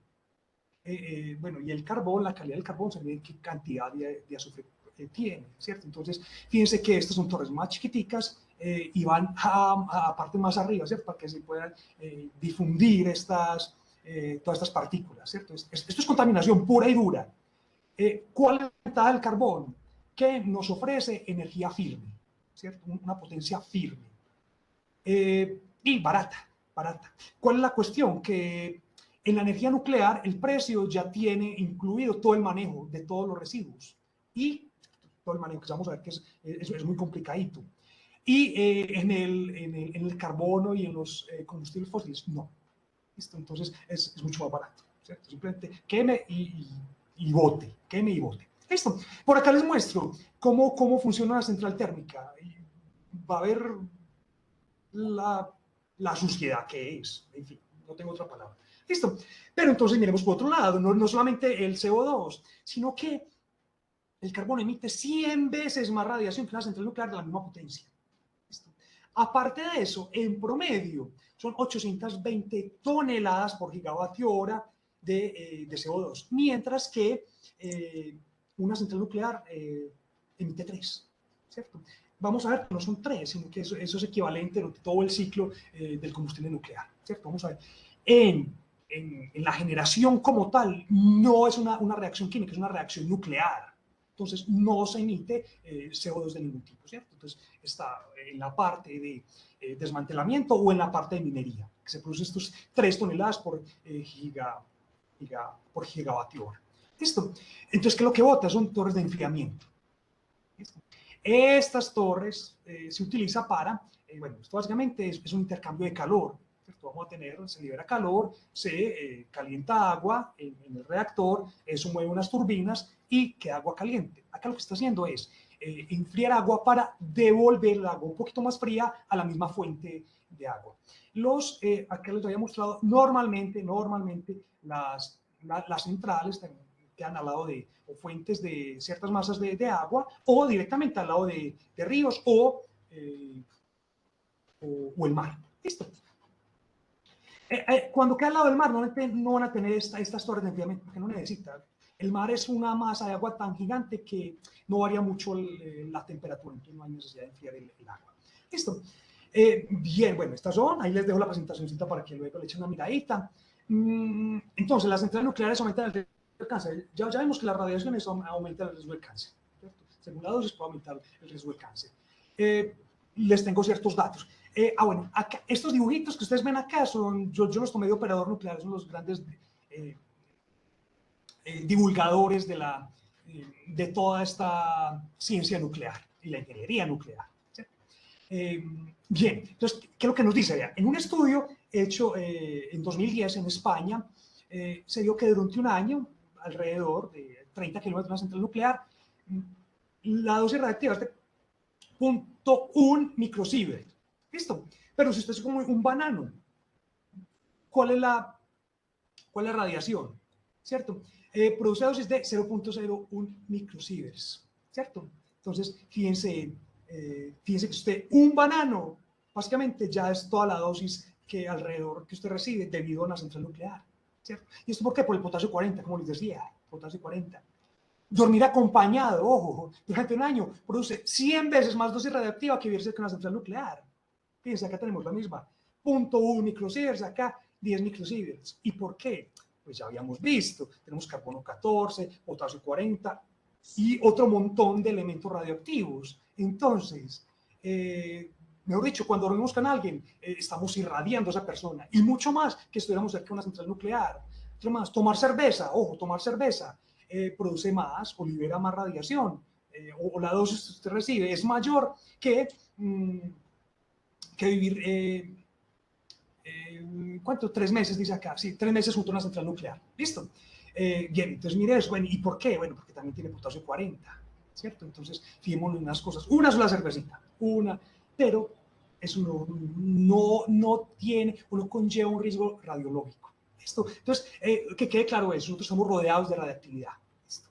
Bueno, y el carbón, la calidad del carbón se ve qué cantidad de azufre tiene, ¿cierto? Entonces, fíjense que estas son torres más chiquiticas y van a parte más arriba, ¿cierto? Para que se puedan difundir todas estas partículas, ¿cierto? Esto es contaminación pura y dura. ¿Cuál es la ventaja del carbón? Que nos ofrece energía firme, ¿cierto? Una potencia firme y barata. ¿Cuál es la cuestión? Que en la energía nuclear el precio ya tiene incluido todo el manejo de todos los residuos y todo el manejo que vamos a ver que es muy complicadito. Y en el carbono y en los combustibles fósiles, no. ¿Listo? Entonces es mucho más barato, ¿cierto? Simplemente queme y bote, queme y bote. Listo. Por acá les muestro cómo funciona la central térmica. Va a haber la suciedad que es, en fin, no tengo otra palabra. Listo. Pero entonces miremos por otro lado, no solamente el CO2, sino que el carbono emite 100 veces más radiación que una central nuclear de la misma potencia. ¿Listo? Aparte de eso, en promedio, son 820 toneladas por gigavatio hora de CO2, mientras que una central nuclear emite 3, ¿cierto? Vamos a ver que no son 3, sino que eso es equivalente a todo el ciclo del combustible nuclear, ¿cierto? Vamos a ver. En la generación como tal, no es una reacción química, es una reacción nuclear. Entonces, no se emite CO2 de ningún tipo, ¿cierto? Entonces, está en la parte de desmantelamiento o en la parte de minería, que se producen estos 3 toneladas por gigavatio hora. ¿Listo? Entonces, ¿qué es lo que bota? Son torres de enfriamiento. ¿Listo? Estas torres se utiliza para, bueno, esto básicamente es un intercambio de calor. Vamos a tener, se libera calor, se calienta agua en el reactor, eso mueve unas turbinas y queda agua caliente. Acá lo que está haciendo es enfriar agua para devolver el agua un poquito más fría a la misma fuente de agua. Acá les había mostrado, normalmente las centrales quedan al lado de o fuentes de ciertas masas de agua o directamente al lado de ríos o el mar. Listo. Cuando queda al lado del mar no van a tener estas torres de enfriamiento porque no necesitan. El mar es una masa de agua tan gigante que no varía mucho la temperatura, entonces no hay necesidad de enfriar el agua. Listo. Bien, bueno, estas son, ahí les dejo la presentacióncita para que luego le echen una miradita. Entonces, las centrales nucleares aumentan el riesgo de cáncer. Ya vimos que las radiaciones aumentan el riesgo de cáncer, ¿cierto? Según la dosis puede aumentar el riesgo de cáncer. Les tengo ciertos datos. Bueno, acá, estos dibujitos que ustedes ven acá son, yo los tomé de operador nuclear, son los grandes divulgadores de toda esta ciencia nuclear y la ingeniería nuclear. ¿Sí? Bien, entonces, ¿qué es lo que nos dice allá? En un estudio hecho en 2010 en España, se vio que durante un año, alrededor de 30 kilómetros de una central nuclear, la dosis radiactiva es de 0.1 microsievert. ¿Listo? Pero si usted es como un banano, ¿cuál es la radiación? ¿Cierto? Produce dosis de 0.01 microsieverts, ¿cierto? Entonces, fíjense que usted, un banano, básicamente ya es toda la dosis que alrededor que usted recibe debido a una central nuclear, ¿cierto? ¿Y esto por qué? Por el potasio 40, como les decía, potasio 40. Dormir acompañado, ojo, durante un año produce 100 veces más dosis radiactiva que vivirse con una central nuclear. Fíjense, acá tenemos la misma. 0.1 microsieverts, acá 10 microsieverts. ¿Y por qué? pues ya habíamos visto, tenemos carbono 14, potasio 40 y otro montón de elementos radioactivos. Entonces, mejor dicho, cuando dormimos con alguien, estamos irradiando a esa persona, y mucho más que estuviéramos cerca de una central nuclear. Otro más, tomar cerveza, ojo, tomar cerveza produce más o libera más radiación, o la dosis que usted recibe es mayor que vivir, ¿cuánto? 3 meses, dice acá, sí, 3 meses junto a una central nuclear, ¿listo? Bien, entonces mire eso, bueno, ¿y por qué? Bueno, porque también tiene potasio 40, ¿cierto? Entonces, fijémonos en unas cosas, una sola cervecita, pero eso no tiene o no conlleva un riesgo radiológico, ¿listo? Entonces, que quede claro eso, nosotros estamos rodeados de radiactividad, ¿listo?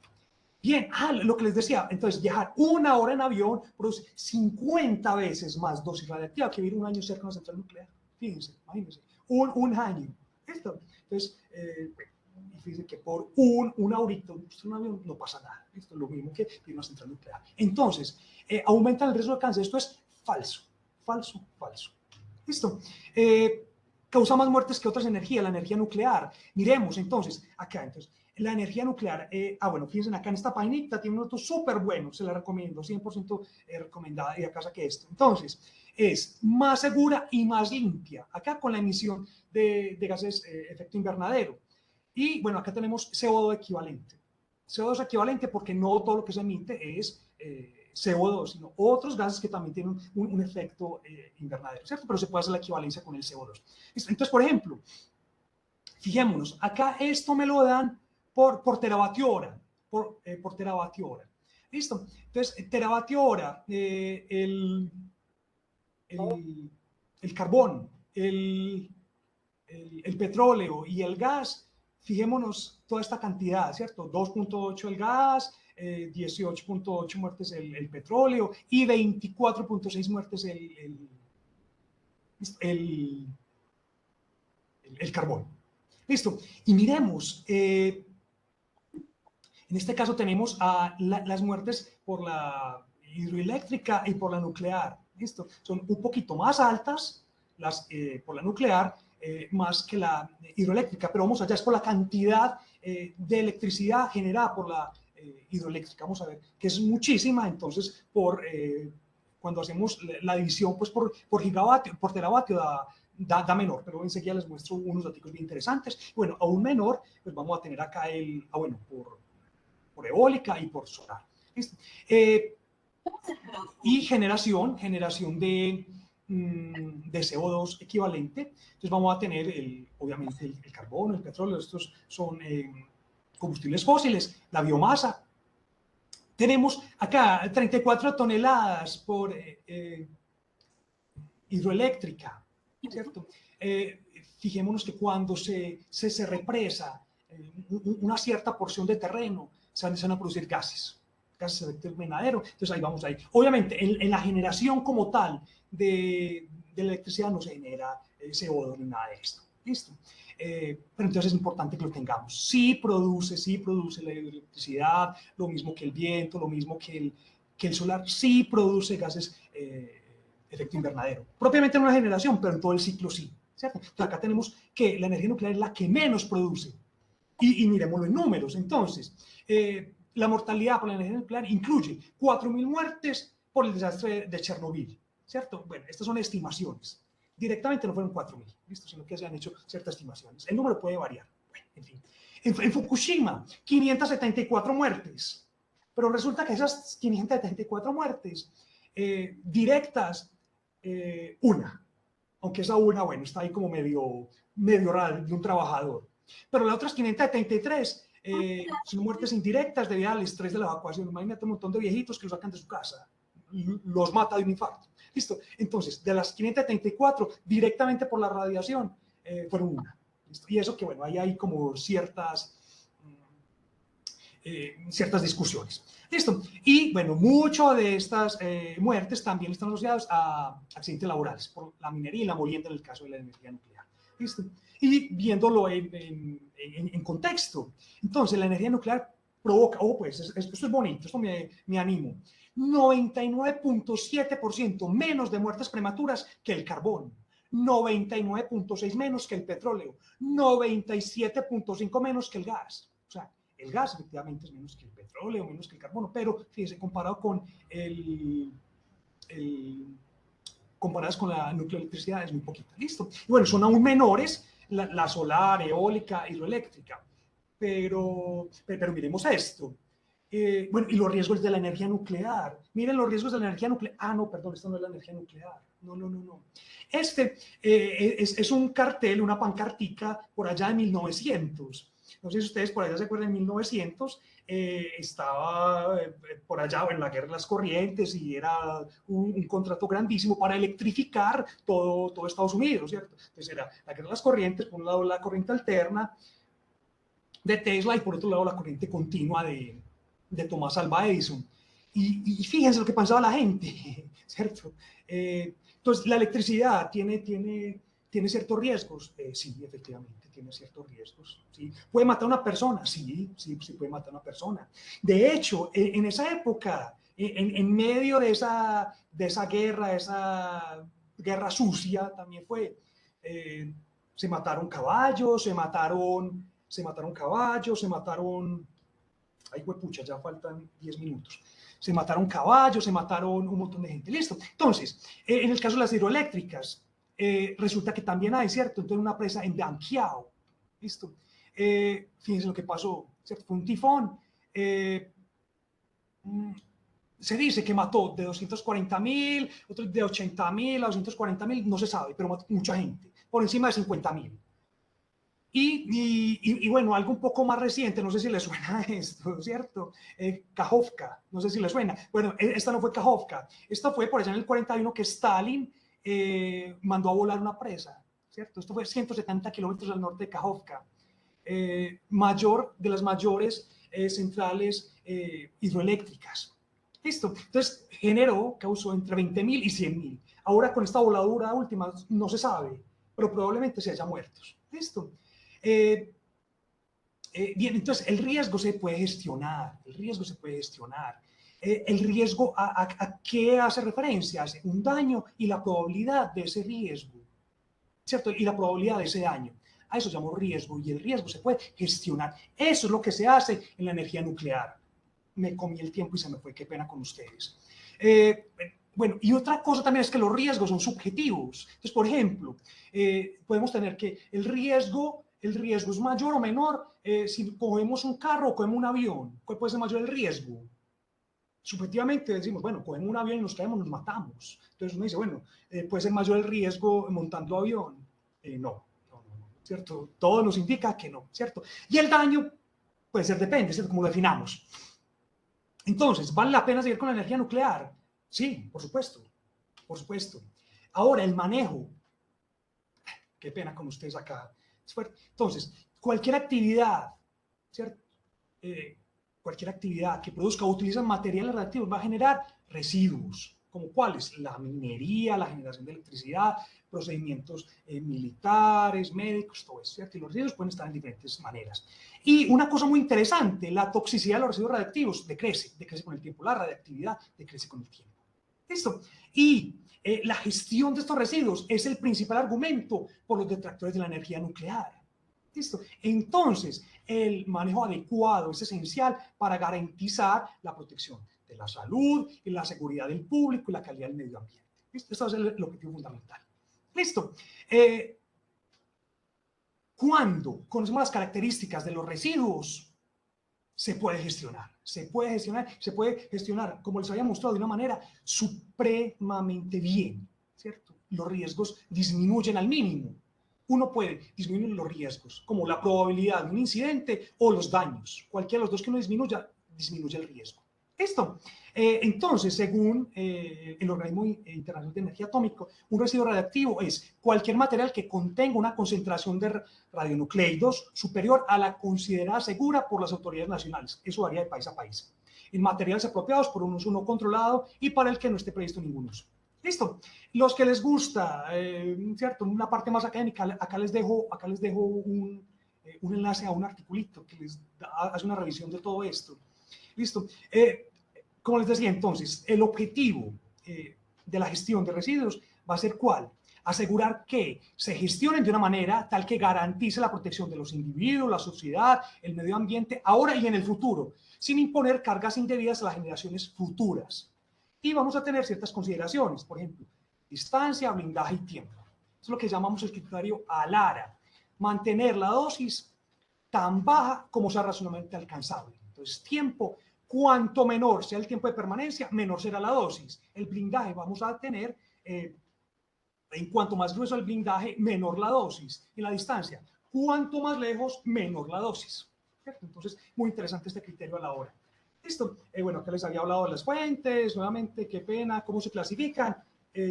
Bien, lo que les decía, entonces viajar 1 hora en avión produce 50 veces más dosis radiactiva que vivir un año cerca de una central nuclear. Fíjense, imagínense, un año. ¿Listo? Entonces, y fíjense que por una horita en un avión no pasa nada. ¿Listo? Lo mismo que vivir una central nuclear. Entonces, aumenta el riesgo de cáncer. Esto es falso, falso, falso. ¿Listo? Causa más muertes que otras energías, la energía nuclear. Miremos entonces, acá, entonces, la energía nuclear, bueno, fíjense acá en esta paginita, tiene un dato súper bueno, se la recomiendo, 100% recomendada, y acá saqué esto. Entonces, es más segura y más limpia, acá con la emisión de gases efecto invernadero. Y bueno, acá tenemos CO2 equivalente. CO2 equivalente porque no todo lo que se emite es CO2, sino otros gases que también tienen un efecto invernadero, ¿cierto? Pero se puede hacer la equivalencia con el CO2. Entonces, por ejemplo, fijémonos, acá esto me lo dan por teravatio hora, por teravatio hora. ¿Listo? Entonces, teravatio hora, el carbón, el petróleo y el gas, fijémonos toda esta cantidad, ¿cierto? 2.8 el gas, 18.8 muertes el petróleo y 24.6 muertes el carbón. Listo. Y miremos, en este caso tenemos las muertes por la hidroeléctrica y por la nuclear. Listo. Son un poquito más altas por la nuclear, más que la hidroeléctrica, pero vamos allá, es por la cantidad de electricidad generada por la hidroeléctrica. Vamos a ver, que es muchísima, entonces cuando hacemos la división pues por gigavatio, por teravatio da menor, pero enseguida les muestro unos datos bien interesantes. Bueno, aún menor, pues vamos a tener acá bueno, por eólica y por solar. Y generación de CO2 equivalente. Entonces vamos a tener, obviamente, el carbono, el petróleo, estos son combustibles fósiles, la biomasa. Tenemos acá 34 toneladas por hidroeléctrica, ¿cierto? Fijémonos que cuando se represa una cierta porción de terreno, se van a producir gases de efecto invernadero. Entonces ahí vamos ahí. Obviamente, en la generación como tal de la electricidad no se genera CO2 ni nada de esto. ¿Listo? Pero entonces es importante que lo tengamos. Sí produce la electricidad, lo mismo que el viento, lo mismo que el solar, sí produce gases efecto invernadero. Propiamente en una generación, pero en todo el ciclo sí. ¿Cierto? Entonces acá tenemos que la energía nuclear es la que menos produce. Y miremoslo en números. Entonces, la mortalidad por la energía nuclear incluye 4.000 muertes por el desastre de Chernobyl, ¿cierto? Bueno, estas son estimaciones. Directamente no fueron 4.000, ¿listo? Sino que se han hecho ciertas estimaciones. El número puede variar. Bueno, en fin. En Fukushima, 574 muertes. Pero resulta que esas 574 muertes directas, una. Aunque esa una, bueno, está ahí como medio rara, de un trabajador. Pero las otras 573 son muertes indirectas debido al estrés de la evacuación. Imagínate un montón de viejitos que los sacan de su casa, los mata de un infarto. ¿Listo? Entonces, de las 574, directamente por la radiación, fueron una. ¿Listo? Y eso que, bueno, ahí hay como ciertas discusiones. Listo. Y bueno, muchas de estas muertes también están asociadas a accidentes laborales por la minería y la molienda en el caso de la energía nuclear. ¿Listo? Y viéndolo en contexto, entonces la energía nuclear provoca, pues esto es bonito, esto me animo, 99.7% menos de muertes prematuras que el carbón, 99.6 menos que el petróleo, 97.5 menos que el gas. O sea, el gas efectivamente es menos que el petróleo, menos que el carbono, pero fíjese, comparado con comparadas con la nucleoelectricidad es muy poquita. Listo. Y bueno, son aún menores la solar, eólica, hidroeléctrica. Pero miremos esto. Bueno, y los riesgos de la energía nuclear. Miren los riesgos de la energía nuclear. Ah, no, perdón, esta no es la energía nuclear. No, no, no, no. Este es un cartel, una pancartica por allá de 1900. No sé si ustedes por allá se acuerdan, en 1900 estaba por allá en la guerra de las corrientes y era un contrato grandísimo para electrificar todo Estados Unidos, ¿cierto? Entonces era la guerra de las corrientes, por un lado la corriente alterna de Tesla y por otro lado la corriente continua de Tomás Alva Edison. Y fíjense lo que pensaba la gente, ¿cierto? Entonces, la electricidad tiene ciertos riesgos. Sí, efectivamente, tiene ciertos riesgos. ¿Sí? ¿Puede matar a una persona? Sí, puede matar a una persona. De hecho, en esa época, en medio de esa guerra sucia, también fue, se mataron caballos, se mataron caballos, se mataron, ay, pucha, ya faltan 10 minutos. Se mataron caballos, se mataron un montón de gente. Listo. Entonces, en el caso de las hidroeléctricas, resulta que también hay, ¿cierto? Entonces, una presa en Banqiao. Listo. Fíjense lo que pasó, ¿cierto? Fue un tifón. Se dice que mató de 240.000, otros de 80.000 a 240.000, no se sabe, pero mató mucha gente, por encima de 50.000. Y bueno, algo un poco más reciente, no sé si le suena esto, ¿cierto? Kajovka, no sé si le suena. Bueno, esta no fue Kajovka, esta fue por allá en el 41 que Stalin mandó a volar una presa, ¿cierto? Esto fue 170 kilómetros al norte de Kajovka, mayor de las mayores centrales hidroeléctricas. Listo, entonces causó entre 20.000 y 100.000. Ahora con esta voladura última no se sabe, pero probablemente se haya muertos. Listo. Bien, entonces el riesgo se puede gestionar, el riesgo se puede gestionar. El riesgo, ¿a qué hace referencia? Hace un daño y la probabilidad de ese riesgo, ¿cierto? Y la probabilidad de ese daño. A eso llamamos riesgo y el riesgo se puede gestionar. Eso es lo que se hace en la energía nuclear. Me comí el tiempo y se me fue, qué pena con ustedes. Bueno, y otra cosa también es que los riesgos son subjetivos. Entonces, por ejemplo, podemos tener que el riesgo es mayor o menor si cogemos un carro o cogemos un avión. ¿Cuál puede ser mayor el riesgo? Subjetivamente decimos, bueno, cogemos un avión y nos caemos, nos matamos. Entonces uno dice, bueno, puede ser mayor el riesgo montando avión. No, ¿cierto? Todo nos indica que no, ¿cierto? Y el daño puede ser, depende, ¿cierto? Como lo definamos. Entonces, ¿vale la pena seguir con la energía nuclear? Sí, por supuesto, por supuesto. Ahora, el manejo. Qué pena con ustedes acá. Es fuerte. Entonces, cualquier actividad, ¿cierto? Cualquier actividad que produzca o utilice materiales radiactivos va a generar residuos, como cuáles, la minería, la generación de electricidad, procedimientos militares, médicos, todo eso, ¿cierto? Y los residuos pueden estar en diferentes maneras. Y una cosa muy interesante, la toxicidad de los residuos radiactivos decrece con el tiempo, la radiactividad decrece con el tiempo. ¿Listo? Y la gestión de estos residuos es el principal argumento por los detractores de la energía nuclear. ¿Listo? Entonces, el manejo adecuado es esencial para garantizar la protección de la salud y la seguridad del público y la calidad del medio ambiente. ¿Listo? Esto es el objetivo fundamental. ¿Listo? Cuando conocemos las características de los residuos, se puede gestionar, como les había mostrado, de una manera supremamente bien, ¿cierto? Los riesgos disminuyen al mínimo. Uno puede disminuir los riesgos, como la probabilidad de un incidente o los daños. Cualquiera de los dos que uno disminuya, disminuye el riesgo. ¿Listo? Entonces, según el Organismo Internacional de Energía Atómica, un residuo radiactivo es cualquier material que contenga una concentración de radionucleidos superior a la considerada segura por las autoridades nacionales. Eso varía de país a país. En materiales apropiados por un uso no controlado y para el que no esté previsto ningún uso. Listo. Los que les gusta, ¿cierto? Una parte más académica, acá les dejo un enlace a un articulito que les hace una revisión de todo esto. Listo. Como les decía entonces, el objetivo de la gestión de residuos va a ser ¿cuál? asegurar que se gestionen de una manera tal que garantice la protección de los individuos, la sociedad, el medio ambiente, ahora y en el futuro, sin imponer cargas indebidas a las generaciones futuras. Y vamos a tener ciertas consideraciones, por ejemplo, distancia, blindaje y tiempo. Eso es lo que llamamos el criterio ALARA, mantener la dosis tan baja como sea razonablemente alcanzable. Entonces, tiempo, cuanto menor sea el tiempo de permanencia, menor será la dosis. El blindaje vamos a tener, en cuanto más grueso el blindaje, menor la dosis. Y la distancia, cuanto más lejos, menor la dosis. ¿Cierto? Entonces, muy interesante este criterio a la hora. Listo. Bueno, que les había hablado de las fuentes, nuevamente, qué pena, cómo se clasifican.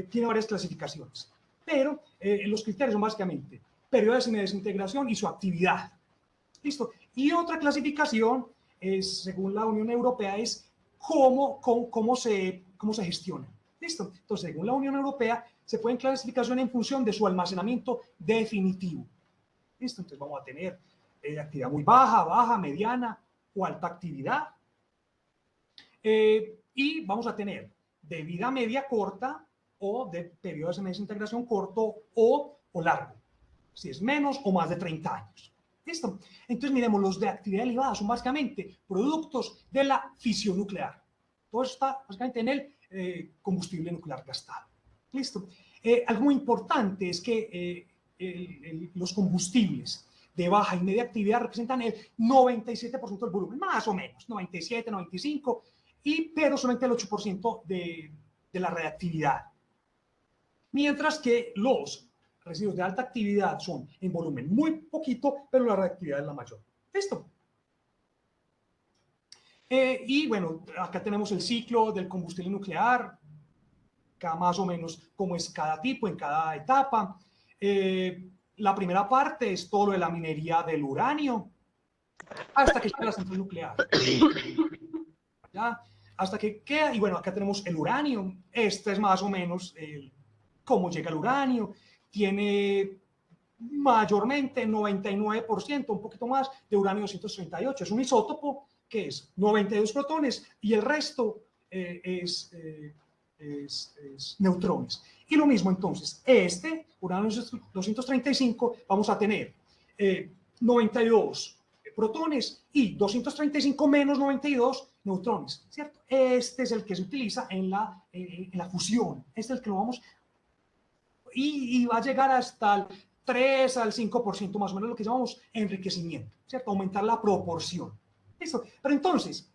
Tiene varias clasificaciones. Pero los criterios son básicamente periodo de desintegración y su actividad. Listo. Y otra clasificación, según la Unión Europea, es cómo se gestiona. Listo. Entonces, según la Unión Europea, se pueden clasificación en función de su almacenamiento definitivo. Listo. Entonces, vamos a tener actividad muy baja, baja, mediana o alta actividad. Y vamos a tener de vida media corta o de periodo de desintegración corto o largo, si es menos o más de 30 años. ¿Listo? Entonces, miremos, los de actividad elevada son básicamente productos de la fisión nuclear. Todo eso está básicamente en el combustible nuclear gastado. ¿Listo? Algo muy importante es que los combustibles de baja y media actividad representan el 97% del volumen, más o menos, 97, 95, pero solamente el 8% de la reactividad. Mientras que los residuos de alta actividad son en volumen muy poquito, pero la reactividad es la mayor. ¿Listo? Y bueno, acá tenemos el ciclo del combustible nuclear, acá más o menos cómo es cada tipo, en cada etapa. La primera parte es todo lo de la minería del uranio, hasta que llega la central nuclear. ¿Ya? Hasta que queda, y bueno, acá tenemos el uranio. Este es más o menos cómo llega el uranio. Tiene mayormente 99%, un poquito más, de uranio 238. Es un isótopo que es 92 protones y el resto es neutrones. Y lo mismo entonces, uranio 235, vamos a tener 92 protones y 235 menos 92 neutrones, ¿cierto? Este es el que se utiliza en la fusión. Este es el que lo vamos... Y va a llegar hasta el 3 al 5% más o menos lo que llamamos enriquecimiento, ¿cierto? Aumentar la proporción. ¿Listo? Pero entonces,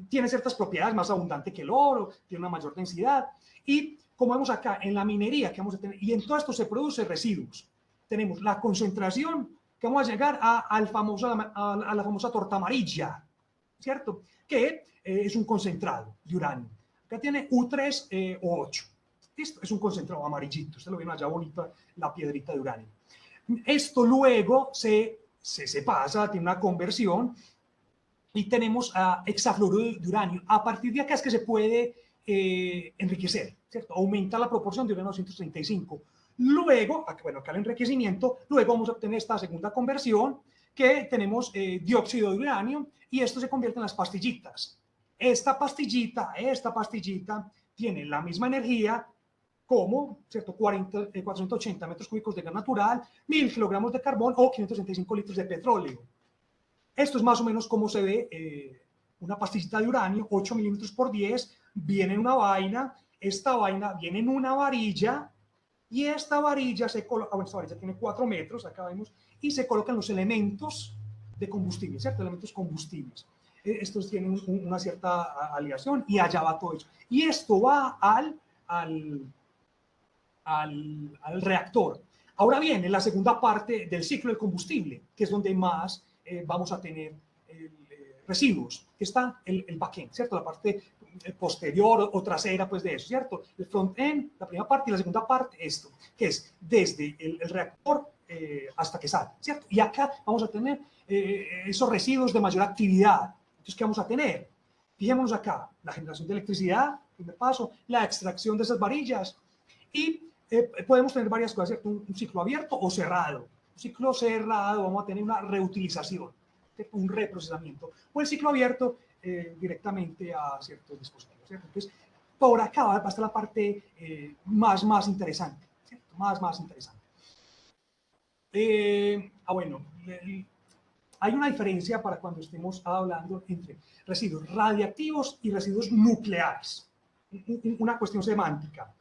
tiene ciertas propiedades, más abundante que el oro, tiene una mayor densidad. Y como vemos acá, en la minería que vamos a tener, y en todo esto se producen residuos. Tenemos la concentración que vamos a llegar a la famosa torta amarilla, ¿cierto? Que es un concentrado de uranio. Acá tiene U3 o 8. ¿Listo? Es un concentrado amarillito. Usted lo ve allá bonita, la piedrita de uranio. Esto luego se pasa, tiene una conversión y tenemos hexafluoruro de uranio. A partir de acá es que se puede enriquecer, ¿cierto? Aumenta la proporción de uranio 235. Luego, bueno, acá el enriquecimiento, luego vamos a obtener esta segunda conversión que tenemos dióxido de uranio y esto se convierte en las pastillitas. Esta pastillita tiene la misma energía como, ¿cierto? 480 metros cúbicos de gas natural, 1000 kilogramos de carbón o 565 litros de petróleo. Esto es más o menos como se ve una pastillita de uranio, 8 milímetros por 10, viene en una vaina, esta vaina viene en una varilla y esta varilla se coloca, bueno, esta varilla tiene 4 metros, acá vemos, y se colocan los elementos de combustible, ¿cierto? Elementos combustibles. Estos tienen una cierta aleación y allá va todo eso. Y esto va al reactor. Ahora viene la segunda parte del ciclo del combustible, que es donde más vamos a tener residuos, que está el backend, ¿cierto? La parte posterior o trasera, pues de eso, ¿cierto? El front-end, la primera parte y la segunda parte, esto, que es desde el reactor hasta que sale, ¿cierto? Y acá vamos a tener esos residuos de mayor actividad. Entonces, ¿qué vamos a tener? Fijémonos acá, la generación de electricidad, primer paso, la extracción de esas varillas y podemos tener varias cosas, ¿cierto? Un ciclo abierto o cerrado. Un ciclo cerrado, vamos a tener una reutilización, ¿cierto? Un reprocesamiento. O el ciclo abierto directamente a ciertos dispositivos, ¿cierto? Entonces, por acá va a estar la parte más interesante. ¿cierto? Más interesante. Bueno, hay una diferencia para cuando estemos hablando entre residuos radiactivos y residuos nucleares. Una cuestión semántica.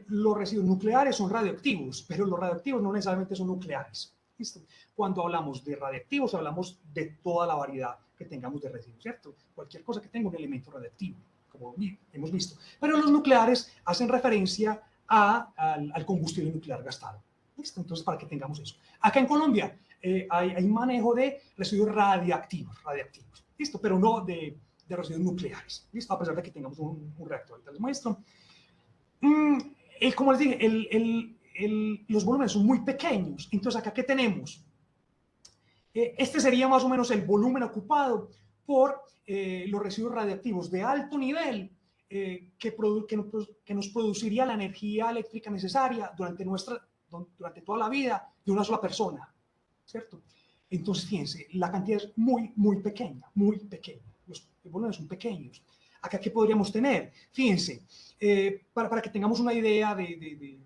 Los residuos nucleares son radioactivos, pero los radioactivos no necesariamente son nucleares. ¿Listo? Cuando hablamos de radiactivos, hablamos de toda la variedad que tengamos de residuos, ¿cierto? Cualquier cosa que tenga un elemento radiactivo, como hemos visto. Pero los nucleares hacen referencia al combustible nuclear gastado. ¿Listo? Entonces, para que tengamos eso. Acá en Colombia hay manejo de residuos radiactivos, ¿listo? Pero no de residuos nucleares, ¿listo? A pesar de que tengamos un reactor. Entonces, les muestro. Como les dije, los volúmenes son muy pequeños. Entonces, ¿acá qué tenemos? Este sería más o menos el volumen ocupado por los residuos radiactivos de alto nivel que nos produciría la energía eléctrica necesaria durante toda la vida de una sola persona, ¿cierto? Entonces, fíjense, la cantidad es muy pequeña, muy pequeña. Los volúmenes son pequeños. Acá, ¿qué podríamos tener? Fíjense, para que tengamos una idea de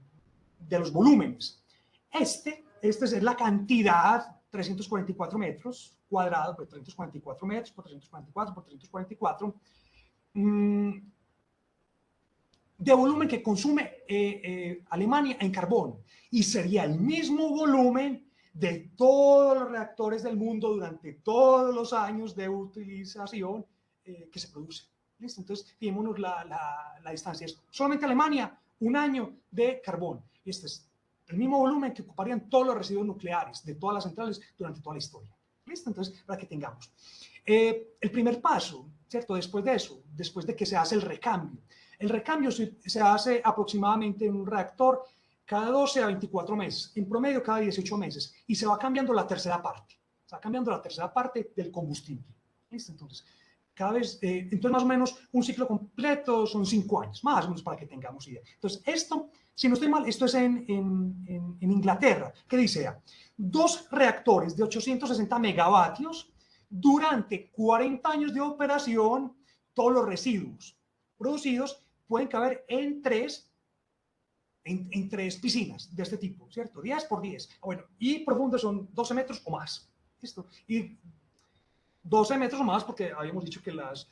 los volúmenes. Este es la cantidad, 344 metros cuadrados, pues 344 metros por 344 por 344, de volumen que consume Alemania en carbón. Y sería el mismo volumen de todos los reactores del mundo durante todos los años de utilización que se produce. ¿Listo? Entonces, fijémonos la distancia. Es solamente Alemania, un año de carbón. Y este es el mismo volumen que ocuparían todos los residuos nucleares de todas las centrales durante toda la historia. ¿Listo? Entonces, para que tengamos. El primer paso, ¿cierto? Después de eso, después de que se hace el recambio se hace aproximadamente en un reactor cada 12 a 24 meses, en promedio cada 18 meses, y se va cambiando la tercera parte. Se va cambiando la tercera parte del combustible. ¿Listo? Entonces, cada vez, entonces más o menos un ciclo completo son 5 años, más o menos para que tengamos idea. Entonces, esto, si no estoy mal, esto es en Inglaterra, que dice, 2 reactores de 860 megavatios durante 40 años de operación, todos los residuos producidos pueden caber en tres piscinas de este tipo, ¿cierto? 10 por 10. Bueno, y profundos son 12 metros o más. ¿Listo? Y 12 metros o más porque habíamos dicho que los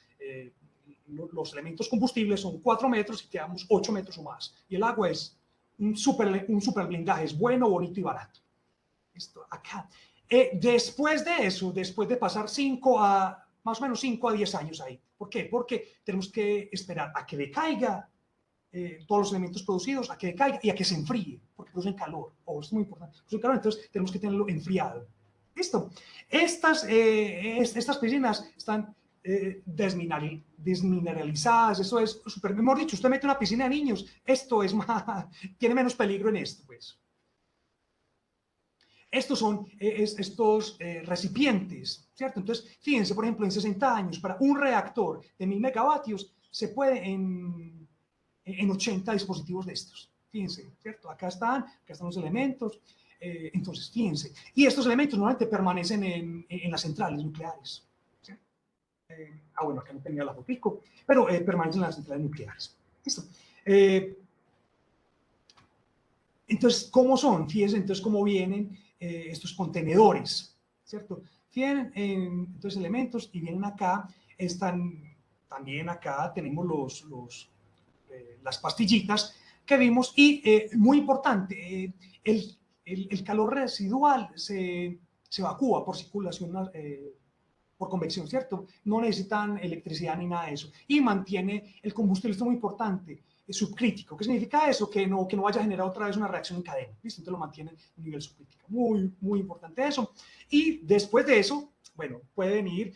elementos combustibles son 4 metros y quedamos 8 metros o más. Y el agua es un super blindaje, es bueno, bonito y barato. Esto acá. Después de eso, después de pasar más o menos 5 a 10 años ahí. ¿Por qué? Porque tenemos que esperar a que decaiga todos los elementos producidos, a que decaiga y a que se enfríe, porque producen calor. Es muy importante. Producen calor, entonces tenemos que tenerlo enfriado. ¿Listo? Estas piscinas están desmineralizadas, eso es súper, mejor dicho, usted mete una piscina de niños, esto es más, tiene menos peligro en esto, pues. Estos son estos recipientes, ¿cierto? Entonces, fíjense, por ejemplo, en 60 años, para un reactor de 1000 megavatios, se puede en 80 dispositivos de estos. Fíjense, ¿cierto? Acá están los elementos. Entonces, fíjense. Y estos elementos normalmente permanecen en las centrales nucleares. ¿Sí? Bueno, acá no tenía la fotico, pero permanecen en las centrales nucleares. ¿Listo? Entonces, ¿cómo son? Fíjense, entonces, cómo vienen estos contenedores, ¿cierto? Tienen entonces elementos y vienen acá, también acá tenemos las pastillitas que vimos y muy importante, el calor residual se evacúa por circulación, por convección, ¿cierto? No necesitan electricidad ni nada de eso. Y mantiene el combustible, esto es muy importante, es subcrítico. ¿Qué significa eso? Que no vaya a generar otra vez una reacción en cadena. ¿Listo? Entonces lo mantiene en un nivel subcrítico. Muy importante eso. Y después de eso, bueno, puede venir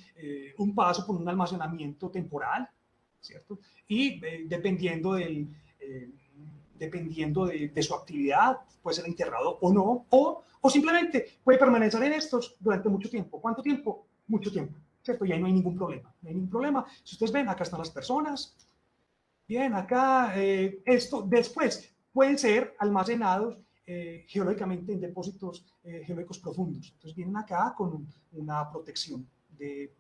un paso por un almacenamiento temporal, ¿cierto? Y dependiendo de su actividad, puede ser enterrado o no, o simplemente puede permanecer en estos durante mucho tiempo. ¿Cuánto tiempo? Mucho tiempo, ¿cierto? Y ahí no hay ningún problema. No hay ningún problema. Si ustedes ven, acá están las personas. Bien, acá esto después pueden ser almacenados geológicamente en depósitos geológicos profundos. Entonces vienen acá con una protección de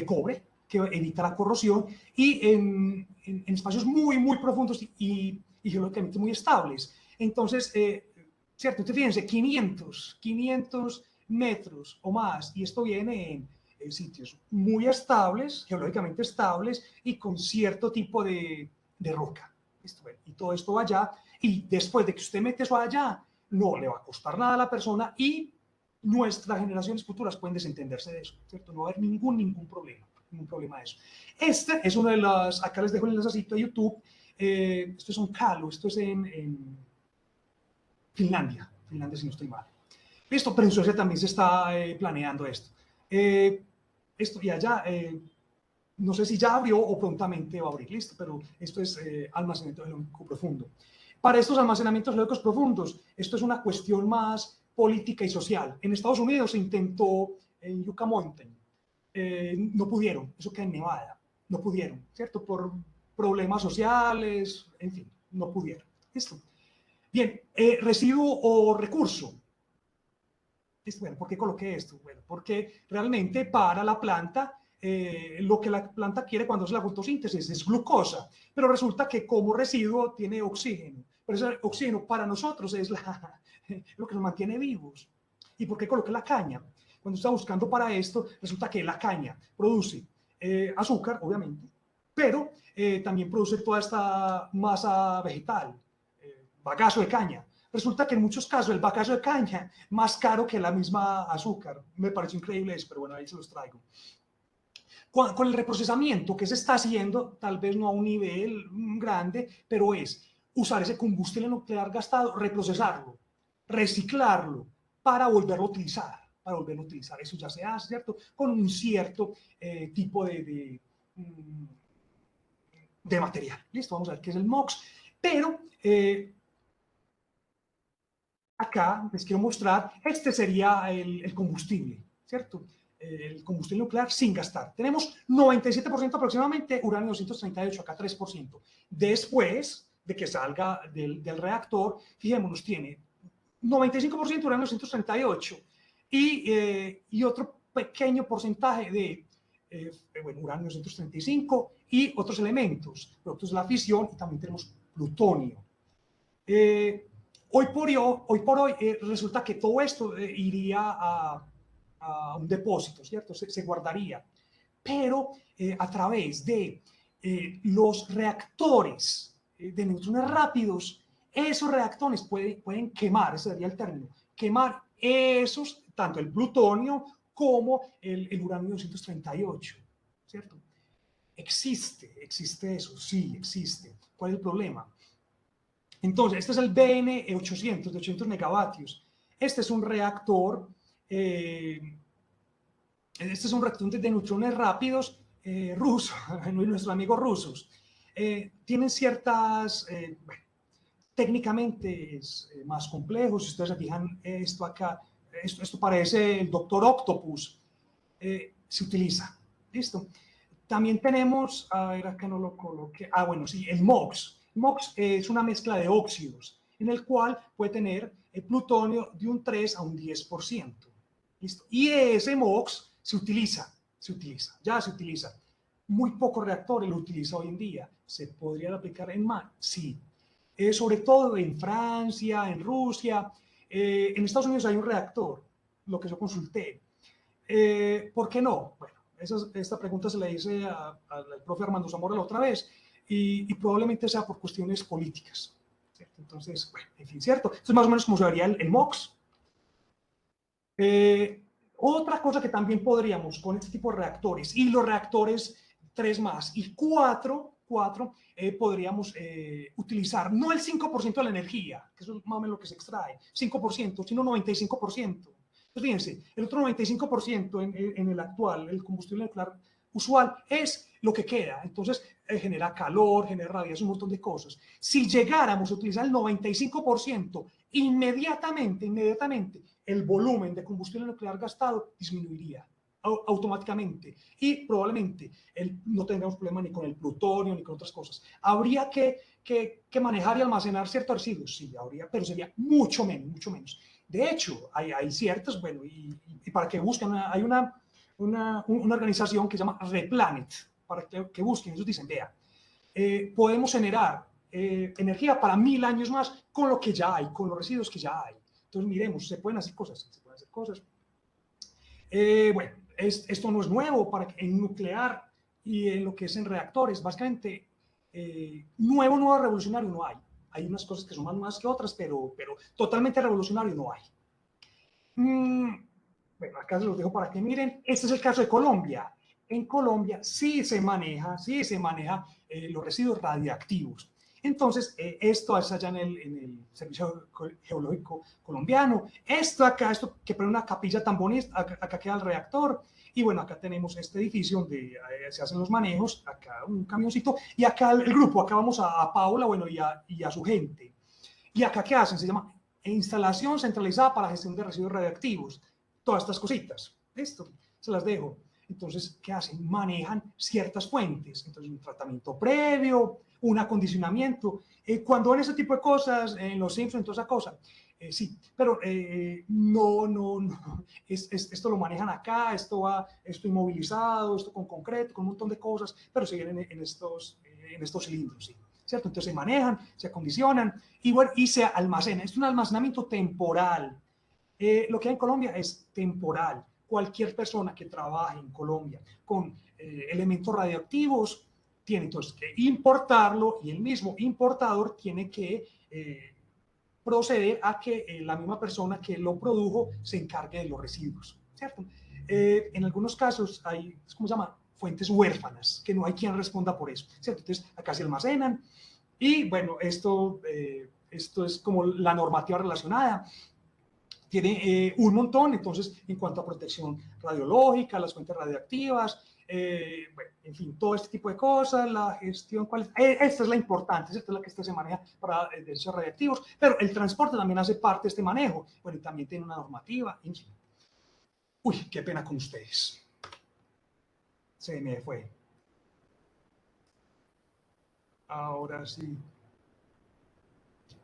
cobre que evita la corrosión y en espacios muy profundos y y geológicamente muy estables. Entonces, ¿cierto? Entonces, fíjense, 500 metros o más, y esto viene en sitios muy estables, geológicamente estables, y con cierto tipo de roca. Y todo esto va allá, y después de que usted mete eso allá, no le va a costar nada a la persona, y nuestras generaciones futuras pueden desentenderse de eso, ¿cierto? No va a haber ningún problema de eso. Este es uno de los, acá les dejo el enlace a YouTube, esto es un calo, esto es en Finlandia, si no estoy mal. Listo, pero en Suecia también se está planeando esto. Esto y allá, no sé si ya abrió o prontamente va a abrir, listo, pero esto es almacenamiento geológico profundo. Para estos almacenamientos geológicos profundos, esto es una cuestión más política y social. En Estados Unidos se intentó en Yucca Mountain, no pudieron, eso queda en Nevada, no pudieron, ¿cierto? Por problemas sociales, en fin, no pudieron. Listo. Bien, residuo o recurso. Bueno, ¿por qué coloqué esto? Bueno, porque realmente para la planta, lo que la planta quiere cuando hace la fotosíntesis es glucosa, pero resulta que como residuo tiene oxígeno. Pero ese oxígeno para nosotros es lo que nos mantiene vivos. ¿Y por qué coloqué la caña? Cuando está buscando para esto, resulta que la caña produce azúcar, obviamente, pero también produce toda esta masa vegetal, bagazo de caña. Resulta que en muchos casos el bagazo de caña más caro que la misma azúcar. Me parece increíble eso, pero bueno, ahí se los traigo. Con el reprocesamiento que se está haciendo, tal vez no a un nivel grande, pero es usar ese combustible nuclear gastado, reprocesarlo, reciclarlo para volverlo a utilizar. Para volverlo a utilizar. Eso ya se hace, ¿cierto? Con un cierto tipo de material. Listo, vamos a ver qué es el MOX. Pero acá les quiero mostrar, este sería el combustible, ¿cierto? El combustible nuclear sin gastar. Tenemos 97% aproximadamente uranio 238, acá 3%. Después de que salga del reactor, fijémonos, tiene 95% uranio 238 y otro pequeño porcentaje de bueno, uranio 235 y otros elementos, productos de la fisión, y también tenemos plutonio. Hoy por hoy resulta que todo esto iría a un depósito, ¿cierto? Se guardaría. Pero a través de los reactores de neutrones rápidos, esos reactores pueden quemar, ese sería el término, quemar esos, tanto el plutonio como el uranio 238, ¿cierto? Existe eso, sí, existe. ¿Cuál es el problema? Entonces, este es el BN800 de 800 megavatios. Este es un reactor, de neutrones rápidos ruso, nuestros amigos rusos. Tienen ciertas, bueno, técnicamente es más complejo. Si ustedes se fijan, esto acá, esto parece el Doctor Octopus. Se utiliza. ¿Listo? También tenemos, a ver, acá no lo coloqué. Ah, bueno, sí, el MOX. MOX es una mezcla de óxidos, en el cual puede tener el plutonio de un 3 a un 10%. ¿Listo? Y ese MOX ya se utiliza. Muy pocos reactores lo utilizan hoy en día. ¿Se podría aplicar en más? Sí. Sobre todo en Francia, en Rusia. En Estados Unidos hay un reactor, lo que yo consulté. ¿Por qué no? Bueno, esta pregunta se la hice al profe Armando Zamora la otra vez y probablemente sea por cuestiones políticas. ¿Cierto? Entonces, bueno, en fin, ¿cierto? Esto es más o menos como se vería el MOX. Otra cosa que también podríamos con este tipo de reactores y los reactores 3 más y 4 podríamos utilizar no el 5% de la energía, que eso es más o menos lo que se extrae, 5%, sino 95%. Pues fíjense, el otro 95% en el actual, el combustible nuclear usual, es lo que queda. Entonces, genera calor, genera radiación, un montón de cosas. Si llegáramos a utilizar el 95%, inmediatamente, el volumen de combustible nuclear gastado disminuiría automáticamente y probablemente no tendríamos problema ni con el plutonio ni con otras cosas. Habría que manejar y almacenar ciertos residuos, sí, habría, pero sería mucho menos. De hecho, hay ciertos, bueno, y para que busquen, hay una organización que se llama Replanet, para que busquen, ellos dicen, vea, podemos generar energía para 1000 años más con lo que ya hay, con los residuos que ya hay. Entonces, miremos, se pueden hacer cosas, se pueden hacer cosas. Bueno, esto no es nuevo en nuclear y en lo que es en reactores. Básicamente, nuevo revolucionario no hay. Hay unas cosas que son más nuevas que otras, pero totalmente revolucionario no hay. Bueno, acá se los dejo para que miren. Este es el caso de Colombia. En Colombia sí se maneja los residuos radiactivos. Entonces, esto es allá en el Servicio Geológico Colombiano. Esto que pone una capilla tan bonita, acá queda el reactor. Y bueno, acá tenemos este edificio donde se hacen los manejos, acá un camioncito, y acá el grupo, acá vamos a Paula, bueno, y a su gente. ¿Y acá qué hacen? Se llama instalación centralizada para gestión de residuos radiactivos. Todas estas cositas. Listo, se las dejo. Entonces, ¿qué hacen? Manejan ciertas fuentes. Entonces, un tratamiento previo, un acondicionamiento. Cuando ven ese tipo de cosas, en los Simpsons, toda esa cosa, sí, pero no. Esto lo manejan acá, esto inmovilizado, esto con concreto, con un montón de cosas, pero siguen en estos cilindros, sí. ¿Cierto? Entonces se manejan, se acondicionan y, bueno, y se almacenan. Es un almacenamiento temporal. Lo que hay en Colombia es temporal. Cualquier persona que trabaje en Colombia con elementos radioactivos tiene entonces que importarlo y el mismo importador tiene que proceder a que la misma persona que lo produjo se encargue de los residuos, ¿cierto? En algunos casos hay, ¿cómo se llama? Fuentes huérfanas, que no hay quien responda por eso, ¿cierto? Entonces, acá se almacenan y, bueno, esto es como la normativa relacionada. Tiene un montón, entonces, en cuanto a protección radiológica, las fuentes radiactivas, bueno, en fin, todo este tipo de cosas, la gestión, esta es la importante, esta es la que se maneja para desechos radiactivos, pero el transporte también hace parte de este manejo, bueno, y también tiene una normativa, en fin. Uy, qué pena con ustedes. Se me fue. Ahora sí.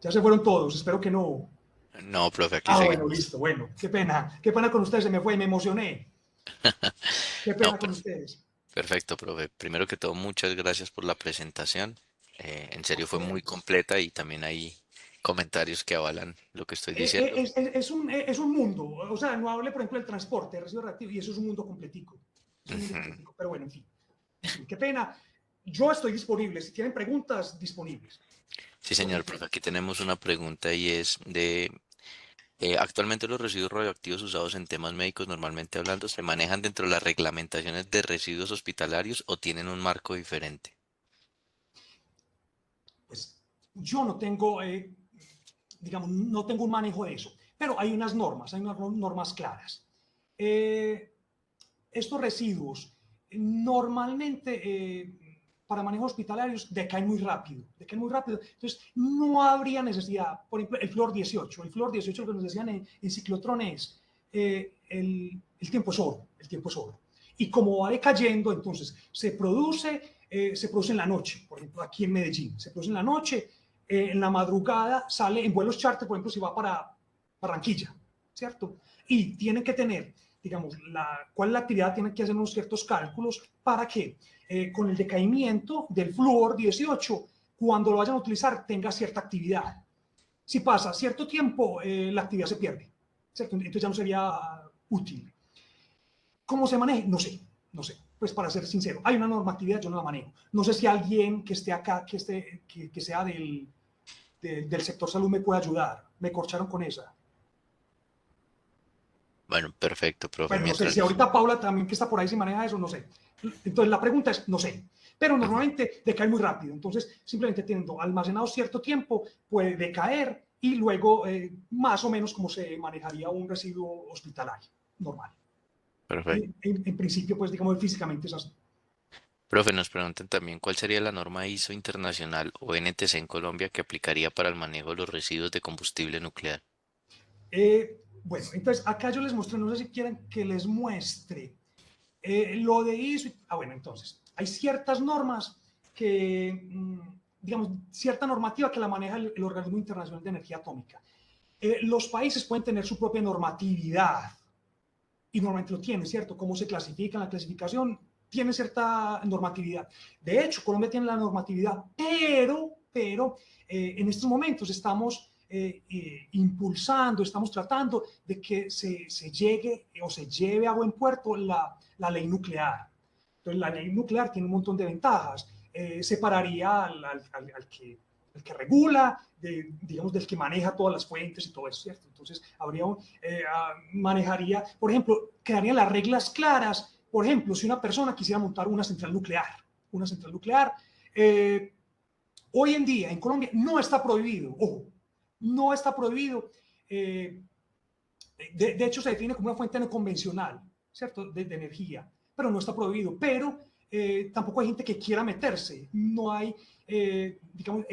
Ya se fueron todos, espero que no. No, profe, aquí Bueno, seguimos. listo, bueno, qué pena con ustedes, se me fue, me emocioné. Qué No, pena con ustedes. perfecto, profe. Primero que todo, muchas gracias por la presentación. En serio fue muy Ustedes. completa y también hay comentarios que avalan lo que estoy diciendo. Es un mundo, o sea, no hable, por ejemplo, del transporte, de residuos reactivos, y eso es un mundo completico. Es un mundo Ujú. completico, pero bueno, en fin, qué pena. Yo estoy disponible, si tienen preguntas, disponibles. Sí, Lo que señor, profe, quieran. aquí tenemos una pregunta y es de, actualmente los residuos radioactivos usados en temas médicos, normalmente hablando, ¿se manejan dentro de las reglamentaciones de residuos hospitalarios o tienen un marco diferente? Pues yo no tengo, digamos, no tengo un manejo de eso, pero hay unas normas claras. Eh, Estos residuos normalmente para manejos hospitalarios decaen muy rápido, entonces no habría necesidad, por ejemplo, el flúor 18 que nos decían en ciclotrón es, el tiempo es oro, y como va decayendo, entonces se produce en la noche, por ejemplo, aquí en Medellín, se produce en la noche, en la madrugada sale en vuelos charter, por ejemplo, si va para Barranquilla, ¿cierto? Y tienen que tener, digamos, cuál es la actividad, tienen que hacer unos ciertos cálculos para que con el decaimiento del flúor 18, cuando lo vayan a utilizar, tenga cierta actividad. Si pasa cierto tiempo, la actividad se pierde, ¿cierto? Entonces ya no sería útil. ¿Cómo se maneja? No sé. Pues para ser sincero, hay una normatividad, yo no la manejo. No sé si alguien que esté acá, que sea del sector salud me puede ayudar. Me corcharon con esa. Bueno, perfecto, profe. Bueno, no sé, Mientras, si ahorita Paula también que está por ahí se maneja eso, no sé. Entonces la pregunta es, no sé. Pero ujú, normalmente decae muy rápido. Entonces, simplemente teniendo almacenado cierto tiempo, puede decaer y luego más o menos como se manejaría un residuo hospitalario normal. perfecto. En principio, pues digamos, físicamente es así. Profe, nos preguntan también cuál sería la norma ISO internacional o NTC en Colombia que aplicaría para el manejo de los residuos de combustible nuclear. Bueno, entonces acá yo les muestro, no sé si quieren que les muestre lo de ISO. Bueno, entonces, hay ciertas normas que, digamos, cierta normativa que la maneja el Organismo Internacional de Energía Atómica. Los países pueden tener su propia normatividad y normalmente lo tienen, ¿cierto? ¿Cómo se clasifica la clasificación? Tiene cierta normatividad. De hecho, Colombia tiene la normatividad, pero pero en estos momentos estamos impulsando, estamos tratando de que se llegue o se lleve a buen puerto la ley nuclear. Entonces, la ley nuclear tiene un montón de ventajas. Separaría al que regula, digamos, del que maneja todas las fuentes y todo eso, ¿cierto? Entonces, manejaría, por ejemplo, quedarían las reglas claras. Por ejemplo, si una persona quisiera montar una central nuclear, hoy en día en Colombia no está prohibido, ojo, no está prohibido. De hecho, se define como una fuente no convencional, ¿cierto? De energía, pero no está prohibido. Pero tampoco hay gente que quiera meterse. No hay, digamos,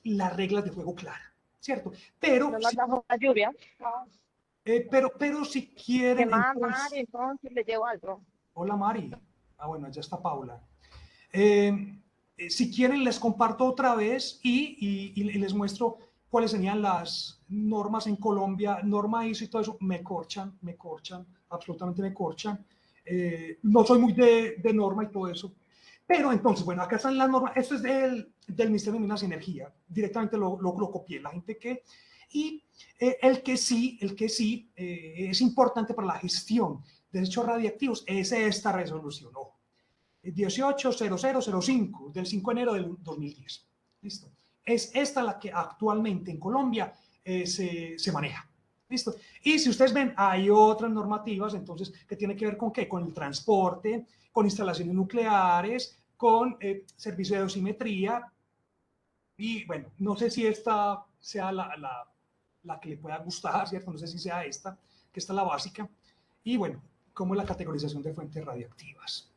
las reglas de juego claras, ¿cierto? Pero, No nos bajo la lluvia. pero si ¿Qué quieren, más, entonces... Mari? Entonces le llevo algo. Hola, Mari. Ah, bueno, ya está Paula. Si quieren, les comparto otra vez y les muestro cuáles serían las normas en Colombia, norma ISO y todo eso. Me corchan, absolutamente me corchan. No soy muy de norma y todo eso. Pero entonces, bueno, acá están las normas. Esto es del Ministerio de Minas y Energía. Directamente lo copié. La gente que... Y el que sí es importante para la gestión de desechos radiactivos es esta resolución. Ojo. 180005 del 5 de enero del 2010. ¿Listo? Es esta la que actualmente en Colombia se maneja. ¿Listo? Y si ustedes ven, hay otras normativas, entonces, que tiene que ver con qué? Con el transporte, con instalaciones nucleares, con servicio de dosimetría. Y bueno, no sé si esta sea la que le pueda gustar, ¿cierto? No sé si sea esta, que esta es la básica. Y bueno, como la categorización de fuentes radiactivas.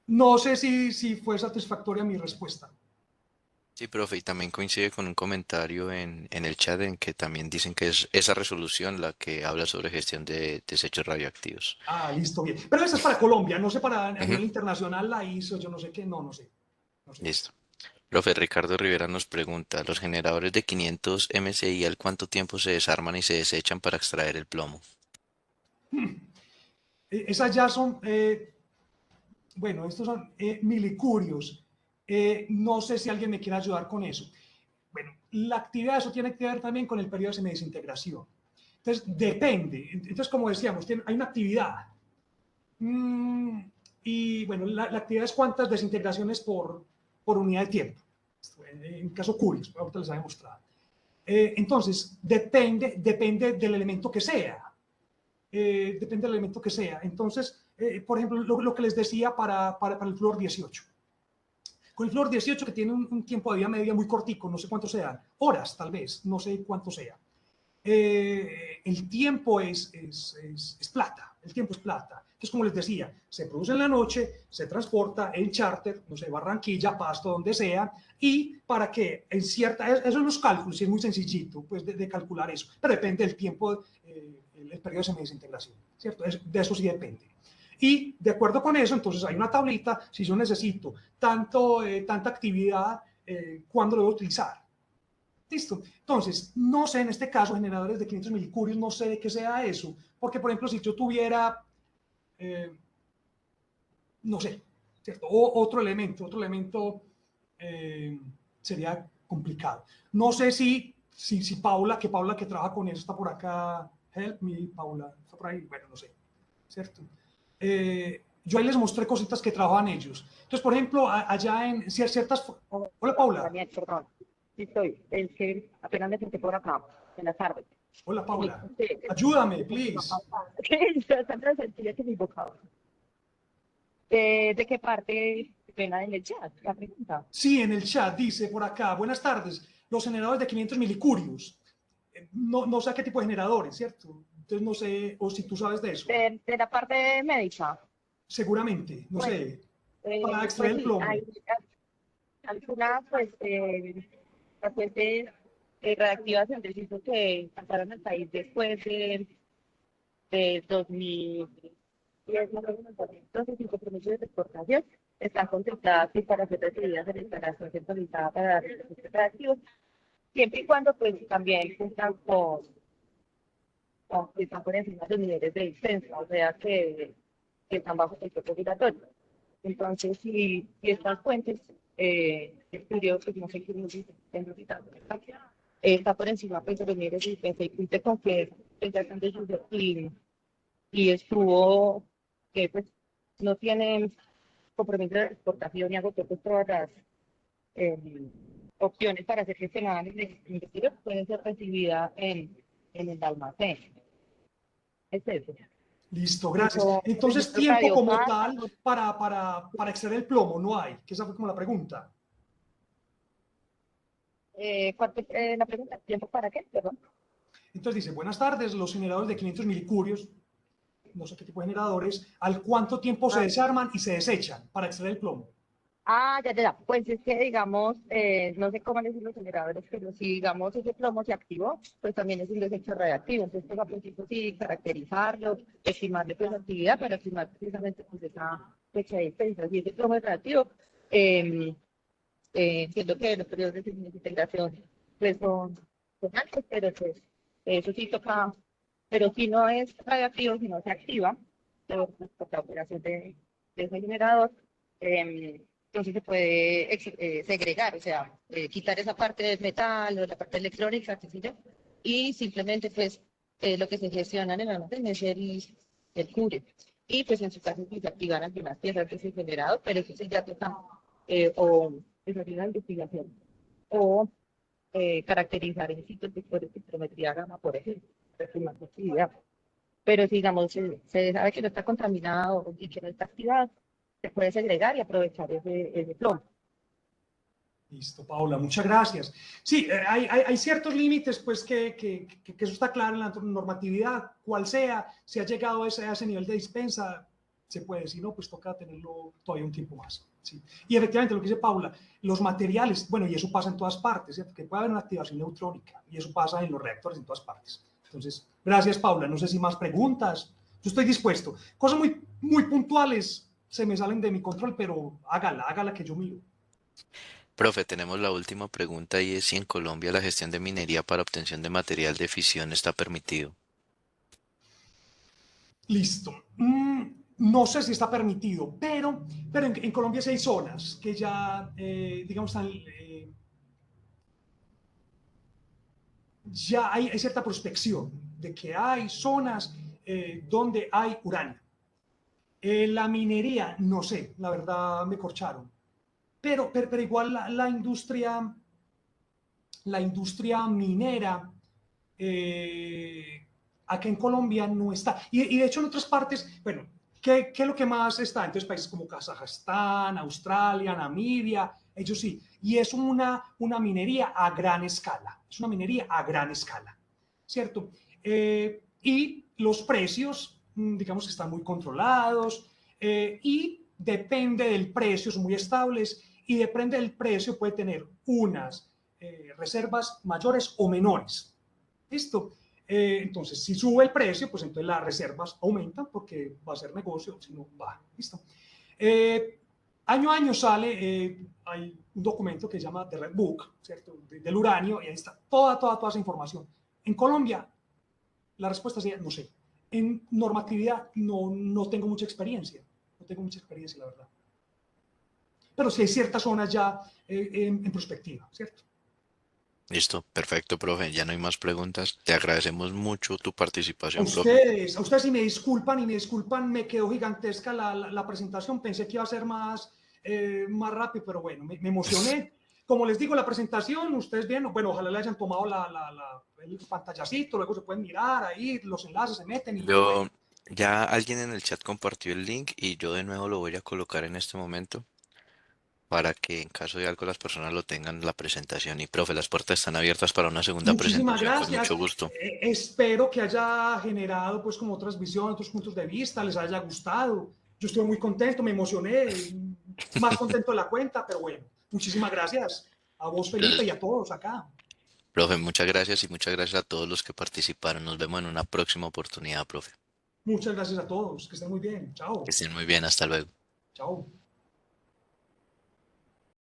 No sé si fue satisfactoria mi respuesta. Sí, profe, y también coincide con un comentario en el chat en que también dicen que es esa resolución la que habla sobre gestión de desechos radioactivos. Ah, listo, bien. Pero esa es para Colombia, no sé para a Ujú, nivel internacional la hizo, yo no sé qué, no sé. No sé. listo. Profe, Ricardo Rivera nos pregunta, ¿los generadores de 500 MSI al cuánto tiempo se desarman y se desechan para extraer el plomo? Esas ya son, bueno, estos son milicurios. No sé si alguien me quiere ayudar con eso. Bueno, la actividad, eso tiene que ver también con el periodo de semidesintegración. Entonces, depende. Entonces, como decíamos, hay una actividad. Mm, y bueno, la actividad es cuántas desintegraciones por unidad de tiempo. En caso Curios, ahorita les había mostrado. Entonces, depende del elemento que sea. Depende del elemento que sea. Entonces, por ejemplo, lo que les decía para el flúor 18. Con el flúor 18, que tiene un tiempo de vida media muy cortico, no sé cuánto sea, horas tal vez, no sé cuánto sea. El tiempo es plata, el tiempo es plata. Entonces, como les decía, se produce en la noche, se transporta en charter, no sé, Barranquilla, Pasto, donde sea, y para que en cierta, eso son los cálculos, y es muy sencillito pues, de calcular eso, pero depende del tiempo, el periodo de semidesintegración, ¿cierto? De eso sí depende. Y de acuerdo con eso, entonces hay una tablita, si yo necesito tanta actividad, ¿cuándo lo voy a utilizar? Listo. Entonces, no sé, en este caso, generadores de 500 milicurios, no sé de qué sea eso. Porque, por ejemplo, si yo tuviera, eh, no sé, ¿cierto? O otro elemento sería complicado. No sé si Paula, que trabaja con eso, está por acá. Help me, Paula, está por ahí. Bueno, no sé, ¿cierto? Yo ahí les mostré cositas que trabajan ellos. Entonces, por ejemplo, allá en ciertas... Hola, Paula. Daniel, perdón. Sí, estoy. Es que apenas me senté por acá, en la tarde. Hola, Y me Paula. conté Ayúdame, que please. es tan sencilla que mi vocablo. ¿De qué parte pena en el chat? La pregunta. Sí, en el chat dice por acá, buenas tardes, los generadores de 500 milicurios. No sé a qué tipo de generadores, ¿cierto? Entonces no sé, o si tú sabes de eso. De la parte médica. Seguramente, no Bueno, sé, para pues extraer el sí, plomo. hay algunas, pues, pacientes reactivación del sismo que pasaron al país después de 2010, más o menos, entonces, sin compromiso de exportación, están contempladas y para ser recibidas en instalación centralizada para recursos reactivos, siempre y cuando pues también cumplan con que están por encima de los niveles de licencia, o sea que están bajo el propio obligatorio. Entonces, si estas fuentes estudio, pues no sé qué nos dice, está por encima pues, de los niveles de defensa y cumple con que pues, ya están decididos y estuvo, que pues no tiene compromiso de exportación y agotó pues, todas las eh, opciones para ser gestionadas en el exterior, pueden ser recibidas en el almacén. Es eso. Listo, gracias. Hizo Entonces, registro tiempo como cardiopata. tal para extraer el plomo no hay, que esa fue como la pregunta. La pregunta, ¿tiempo para qué? Perdón. Entonces dice, buenas tardes, los generadores de 500 milicurios, no sé qué tipo de generadores, ¿al cuánto tiempo se Ah, desarman y se desechan para extraer el plomo? ya. Pues es que, digamos, no sé cómo decir los generadores, pero si, digamos, ese plomo se activó, pues también es un desecho radiactivo. Entonces, toca, pues, sí, caracterizarlo, estimarle, pues, la actividad para estimar precisamente, pues, esa fecha de dispensa. Si ese plomo es reactivo, eh, entiendo que los periodos de desintegración, pues, son altos, pero, pues, eso sí toca, pero si no es radiactivo, si no se activa, por la operación de ese generador, entonces se puede segregar, o sea, quitar esa parte del metal o la parte electrónica, qué sé yo, y simplemente pues lo que se gestiona en el almacén es el cubre. Y pues en su caso pues, se activan algunas piezas de ese generador, pero eso sí ya toca o desarrollar una investigación o caracterizar en sitios de espectrometría gamma, por ejemplo, para estimar su actividad. Pero si, digamos, se sabe que no está contaminado y que no está activado, se puede segregar y aprovechar ese plomo. Listo, Paula, muchas gracias. Sí, hay ciertos límites, pues que eso está claro en la normatividad, cual sea, si ha llegado a ese nivel de dispensa, se puede, si no, pues toca tenerlo todavía un tiempo más. ¿Sí? Y efectivamente, lo que dice Paula, los materiales, bueno, y eso pasa en todas partes, ¿cierto? Que puede haber una activación neutrónica, y eso pasa en los reactores en todas partes. Entonces, gracias, Paula. No sé si más preguntas. Yo estoy dispuesto. Cosas muy puntuales se me salen de mi control, pero hágala que yo miro. Profe, tenemos la última pregunta y es si en Colombia la gestión de minería para obtención de material de fisión está permitido. Listo. No sé si está permitido, pero en Colombia sí hay zonas que ya, digamos, ya hay cierta prospección de que hay zonas donde hay uranio. La minería, no sé, la verdad me corcharon. Pero igual la industria minera acá en Colombia no está. Y de hecho en otras partes, bueno, ¿qué es lo que más está? Entonces países como Kazajstán, Australia, Namibia, ellos sí. Y es una minería a gran escala. Es una minería a gran escala, ¿cierto? Y los precios, digamos que están muy controlados y depende del precio, son muy estables y depende del precio puede tener unas reservas mayores o menores. ¿Listo? Entonces, si sube el precio, pues entonces las reservas aumentan porque va a ser negocio, si no, va. ¿Listo? Año a año sale, hay un documento que se llama The Red Book, ¿cierto? Del uranio, y ahí está toda esa información. En Colombia, la respuesta sería, no sé. En normatividad no tengo mucha experiencia, no tengo mucha experiencia, la verdad. Pero sí hay ciertas zonas ya en perspectiva, ¿cierto? Listo, perfecto, profe. Ya no hay más preguntas. Te agradecemos mucho tu participación, profe. A ustedes si me disculpan, me quedó gigantesca la presentación, pensé que iba a ser más rápido, pero bueno, me emocioné. Como les digo, la presentación, ustedes bien, bueno, ojalá le hayan tomado el pantallacito, luego se pueden mirar ahí, los enlaces se meten y bueno. Yo, ya alguien en el chat compartió el link y yo de nuevo lo voy a colocar en este momento para que en caso de algo las personas lo tengan la presentación. Y profe, las puertas están abiertas para una segunda Muchísimas presentación con mucho gracias. gusto. Espero que haya generado pues como otras visiones, otros puntos de vista, les haya gustado. Yo estoy muy contento, me emocioné, más contento de la cuenta, pero bueno, muchísimas gracias a vos, Felipe, y Entonces, a todos acá. profe, muchas gracias y muchas gracias a todos los que participaron. Nos vemos en una próxima oportunidad, profe. Muchas gracias a todos, que estén muy bien. Que Chao. estén muy bien, hasta luego. Chao.